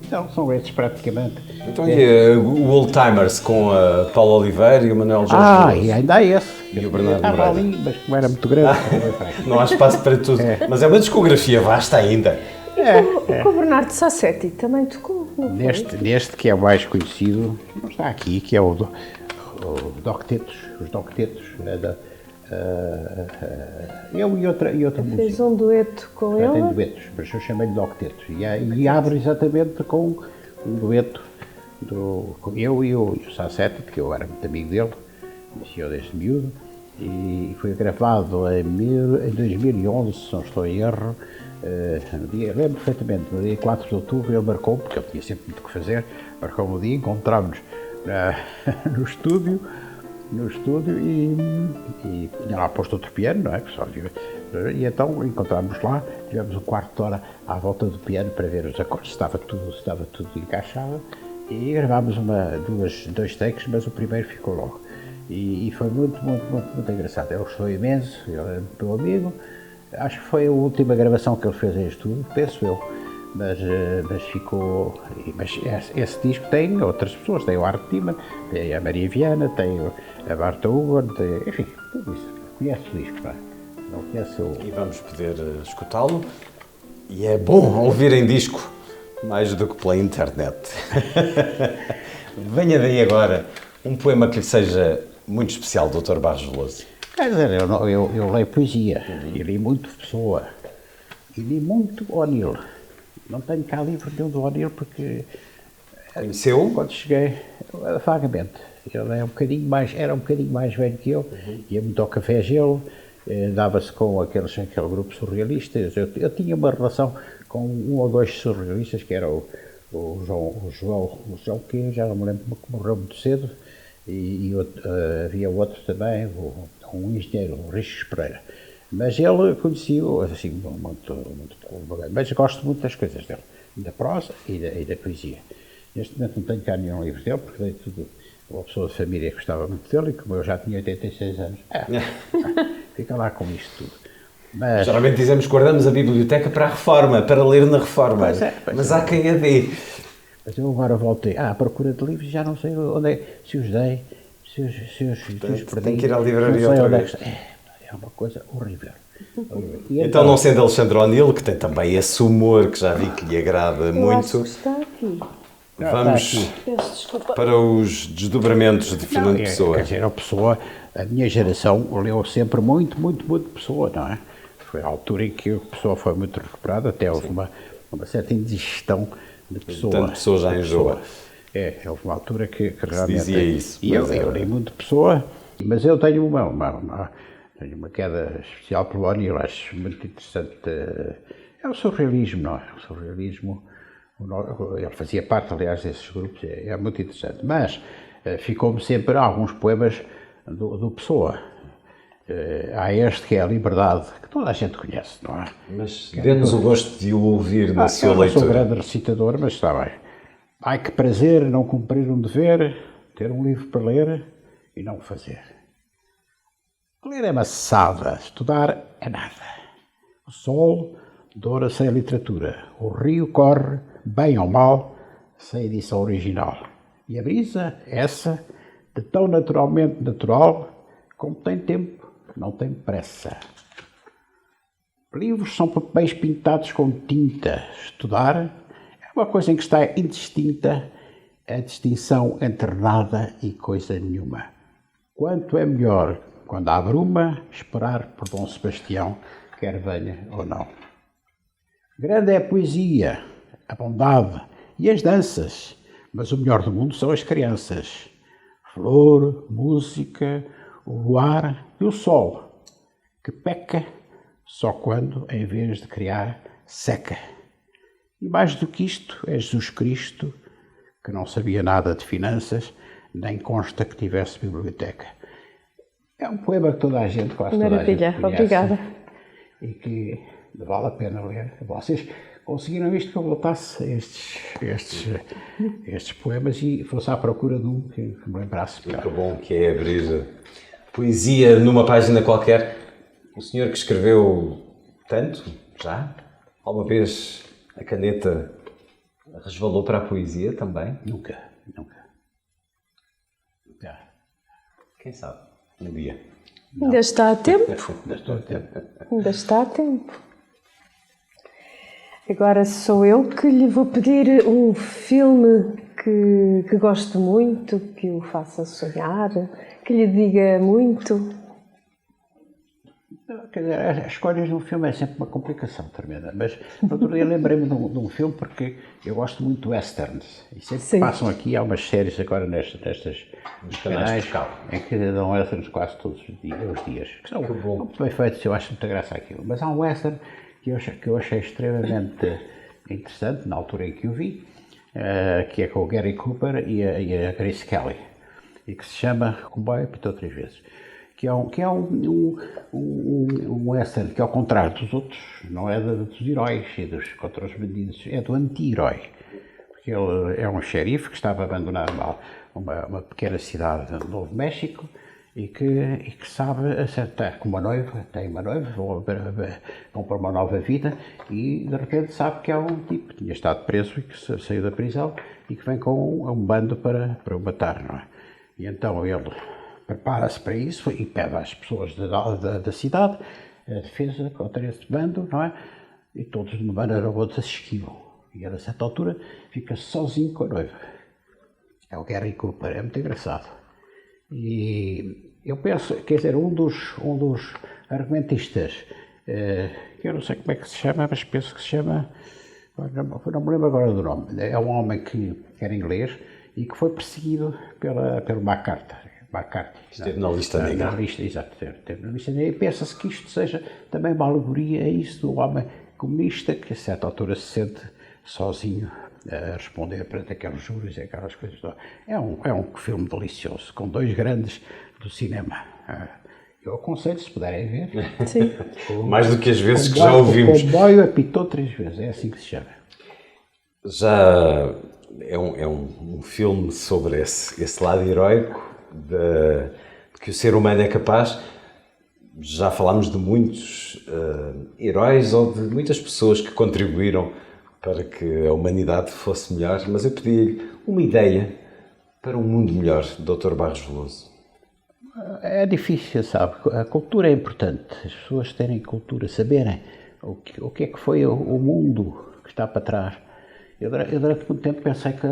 Então, são estes praticamente. Então, e o Old Timers com a Paula Oliveira e o Manuel Jorge e ainda há esse. E o Bernardo Moreira. Ali, mas como era muito grande. Não há espaço para tudo. Mas é uma discografia vasta ainda. Com o Bernardo Sassetti também tocou. Neste que é o mais conhecido, não está aqui, que é o Doctetos, os Doctetos. Eu e outra música. Fez um dueto com ele? Tem duetos, mas eu chamei-lhe Doctetos. E abre exatamente com um dueto com eu e o Sassetti, porque eu era muito amigo dele, conhecia desde miúdo, e foi gravado em 2011, se não estou em erro. Lembro perfeitamente, no dia 4 de outubro ele marcou, porque eu tinha sempre muito o que fazer, marcou um dia, encontramos-nos no estúdio e tinha lá posto outro piano, não é? E então encontrámos lá, tivemos um quarto de hora à volta do piano para ver os acordes, estava tudo encaixado, e gravámos dois takes, mas o primeiro ficou logo. E foi muito engraçado. Ele gostou imenso, ele era meu amigo. Acho que foi a última gravação que ele fez em estúdio, penso eu. Mas ficou. Mas esse disco tem outras pessoas, tem o Art Timan, tem a Maria Viana, tem a Marta Hugo, enfim, tudo isso. Conhece o disco, não conhece o. E vamos poder escutá-lo. E é bom ouvir em disco, mais do que pela internet. venha daí agora um poema que lhe seja muito especial, Dr. Barros Veloso. Quer dizer, eu leio poesia, e li muito Pessoa, e li muito O'Neill. Não tenho cá livro nenhum do O'Neill porque... Conheceu? Quando cheguei, vagamente. Ele era um bocadinho mais velho que eu, ia muito ao Café Gelo, dava-se com aquele grupo surrealista. Eu tinha uma relação com um ou dois surrealistas, que era o João que já não me lembro, que morreu muito cedo, e havia outro também, um engenheiro, o Riches Pereira. Mas ele conhecia-o assim, muito, mas gosto muito das coisas dele, da prosa e da poesia. Neste momento não tenho cá nenhum livro dele, porque dei tudo a uma pessoa de família que gostava muito dele, e como eu já tinha 86 anos, fica lá com isto tudo. Mas, geralmente dizemos que guardamos a biblioteca para a reforma, para ler na reforma, mas há quem a dê. Mas eu agora voltei à procura de livros e já não sei onde é, se os dei, se os perdi. Tem que ir à livraria outra vez. É uma coisa horrível. Então, não sendo Alexandre O'Neill, que tem também esse humor que já vi que lhe agrada muito, está aqui. vamos para os desdobramentos de Fernando Pessoa. Quer dizer, a Pessoa, a minha geração leu sempre muito Pessoa, não é? Foi a altura em que a Pessoa foi muito recuperada, até houve uma certa indigestão de Pessoa. Tanto Pessoa já enjoa. Houve uma altura que realmente... Se dizia isso. E eu li muito Pessoa, mas eu tenho tenho uma queda especial pelo O'Neill, acho muito interessante. É o surrealismo, não é? O surrealismo, ele fazia parte, aliás, desses grupos, é muito interessante. Mas ficou-me sempre alguns poemas do Pessoa. Há este que é a Liberdade, que toda a gente conhece, não é? Mas dê-nos o gosto de o ouvir na sua leitura. Eu sou um grande recitador, mas está bem. Ai, que prazer não cumprir um dever, ter um livro para ler e não o fazer. Ler é maçada, estudar é nada. O sol doura sem literatura, o rio corre, bem ou mal, sem edição original. E a brisa, essa, de tão naturalmente natural, como tem tempo, não tem pressa. Livros são papéis pintados com tinta. Estudar é uma coisa em que está indistinta a distinção entre nada e coisa nenhuma. Quanto é melhor, quando há bruma, esperar por Dom Sebastião, quer venha ou não. Grande é a poesia, a bondade e as danças, mas o melhor do mundo são as crianças. Flor, música, o luar e o sol, que peca só quando, em vez de criar, seca. E mais do que isto, é Jesus Cristo, que não sabia nada de finanças, nem consta que tivesse biblioteca. É um poema que toda a gente, quase toda a gente conhece. Obrigada. E que vale a pena ler. Vocês conseguiram isto que eu voltasse a estes poemas e fosse à procura de um que me lembrasse melhor. Que bom que é abrir poesia numa página qualquer. O senhor que escreveu tanto, já? Alguma vez a caneta resvalou para a poesia também? Nunca. Quem sabe? Um dia. Ainda está a tempo? Ainda está a tempo. Agora sou eu que lhe vou pedir um filme que gosto muito, que o faça sonhar, que lhe diga muito. Quer dizer, as escolhas de um filme é sempre uma complicação tremenda, mas no outro dia lembrei-me de um filme porque eu gosto muito de westerns e sempre passam aqui, há umas séries agora nestes canais em que dão westerns quase todos os dias, que são muito bem feitos, eu acho muita graça aquilo, mas há um western que eu achei extremamente interessante na altura em que o vi, que é com o Gary Cooper e a Grace Kelly, e que se chama Comboio Pitou 3 vezes. Que é um western que, ao contrário dos outros, não é dos heróis e contra os bandidos, é do anti-herói. Porque ele é um xerife que estava abandonado uma pequena cidade do Novo México e que sabe acertar com uma noiva, tem uma noiva, vão para uma nova vida e de repente sabe que há um tipo que tinha estado preso e que saiu da prisão e que vem com um bando para o matar, não é? E então ele prepara-se para isso e pede às pessoas da cidade a defesa contra esse bando, não é? E todos, de uma maneira ou outra, se esquivam. E a certa altura fica sozinho com a noiva. É o Gary Cooper, é muito engraçado. E eu penso, quer dizer, um dos argumentistas, que eu não sei como é que se chama, mas penso que se chama, não me lembro agora do nome, é um homem que era inglês e que foi perseguido pelo McCarthy. Esteve na lista negra. Exato, esteve na lista negra. E pensa-se que isto seja também uma alegoria a isso do homem comunista que a certa altura se sente sozinho a responder perante aqueles juros e aquelas coisas. É um filme delicioso, com dois grandes do cinema. Eu aconselho, se puderem ver. Sim. Mais do que as vezes que já ouvimos. O comboio apitou 3 vezes, é assim que se chama. Já é um filme sobre esse lado heroico de que o ser humano é capaz. Já falámos de muitos heróis ou de muitas pessoas que contribuíram para que a humanidade fosse melhor, mas eu pedi-lhe uma ideia para um mundo melhor, Dr. Barros Veloso. É difícil, sabe? A cultura é importante, as pessoas terem cultura, saberem o que é que foi o mundo que está para trás. Eu durante muito tempo pensei que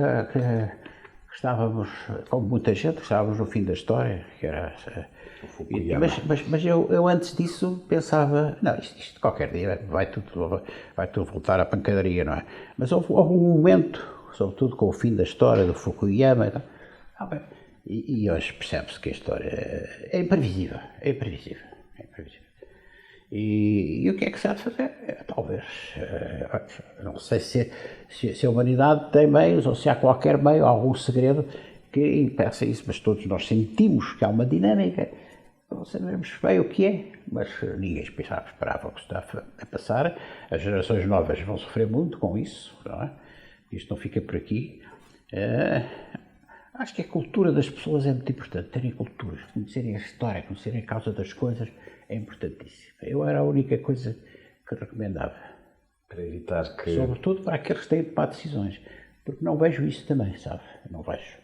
estávamos, como muita gente, estávamos no fim da história, que era... Mas eu antes disso pensava, não, isto qualquer dia vai tudo voltar à pancadaria, não é? Mas houve um momento, sobretudo com o fim da história do Fukuyama, e hoje percebe-se que a história é imprevisível. E o que é que se há de fazer? Talvez, não sei se a humanidade tem meios ou se há qualquer meio, algum segredo que impeça isso, mas todos nós sentimos que há uma dinâmica. Não sabemos bem o que é, mas ninguém esperava o que está a passar. As gerações novas vão sofrer muito com isso, não é? Isto não fica por aqui. Acho que a cultura das pessoas é muito importante, terem cultura, conhecerem a história, conhecerem a causa das coisas, é importantíssimo. Eu era a única coisa que recomendava. Para evitar que... Sobretudo para aqueles que têm de tomar decisões, porque não vejo isso também, sabe? Não vejo.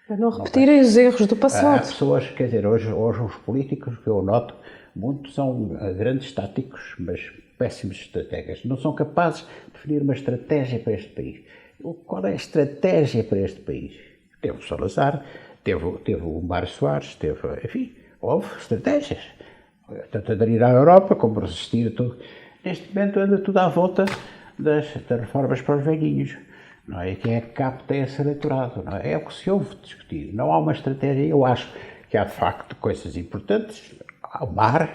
Para não repetirem os erros do passado. Há pessoas, quer dizer, hoje os políticos que eu noto, muitos são grandes táticos, mas péssimos estrategas. Não são capazes de definir uma estratégia para este país. Qual é a estratégia para este país? Teve o Salazar, teve o Mário Soares, enfim, houve estratégias. Tanto aderir à Europa como resistir a tudo. Neste momento anda tudo à volta das reformas para os velhinhos. Não é? E quem é que capta esse eleitorado? Não é? É o que se ouve discutir. Não há uma estratégia. Eu acho que há de facto coisas importantes. Há o mar.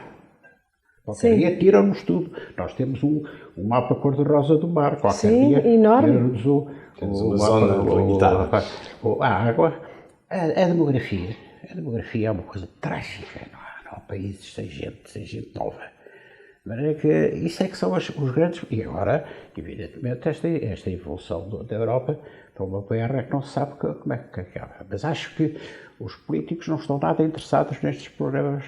Qualquer dia tiram-nos tudo. Nós temos um mapa cor-de-rosa do mar. Qualquer dia enorme. Temos uma zona limitada. A água. A demografia. A demografia é uma coisa trágica. Não há países sem gente nova. De maneira que isso é que são os grandes... E agora, evidentemente, esta evolução da Europa para uma guerra que não se sabe como é que acaba. Mas acho que os políticos não estão nada interessados nestes problemas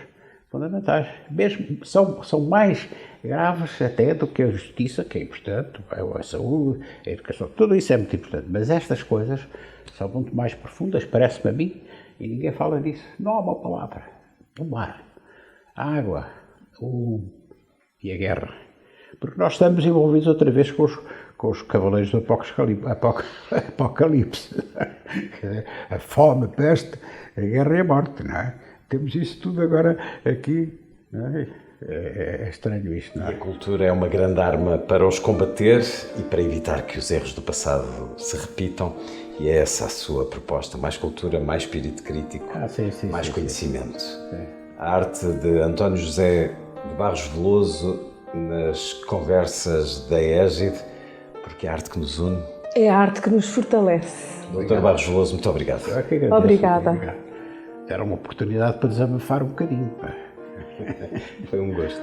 fundamentais. Mesmo são mais graves até do que a justiça, que é importante, a saúde, a educação, tudo isso é muito importante. Mas estas coisas são muito mais profundas, parece-me a mim, e ninguém fala disso. Não há uma palavra. O mar, a água, e a guerra. Porque nós estamos envolvidos outra vez com os cavaleiros do Apocalipse. A fome, a peste, a guerra e a morte, não é? Temos isso tudo agora aqui, não é? É estranho isto, não é? E a cultura é uma grande arma para os combater e para evitar que os erros do passado se repitam. E é essa a sua proposta. Mais cultura, mais espírito crítico, mais conhecimento. Sim. A arte de António José de Barros Veloso nas conversas da Égide, porque é a arte que nos une. É a arte que nos fortalece. Dr. Barros Veloso, muito obrigado. Obrigada. Era uma oportunidade para desabafar um bocadinho. Foi um gosto.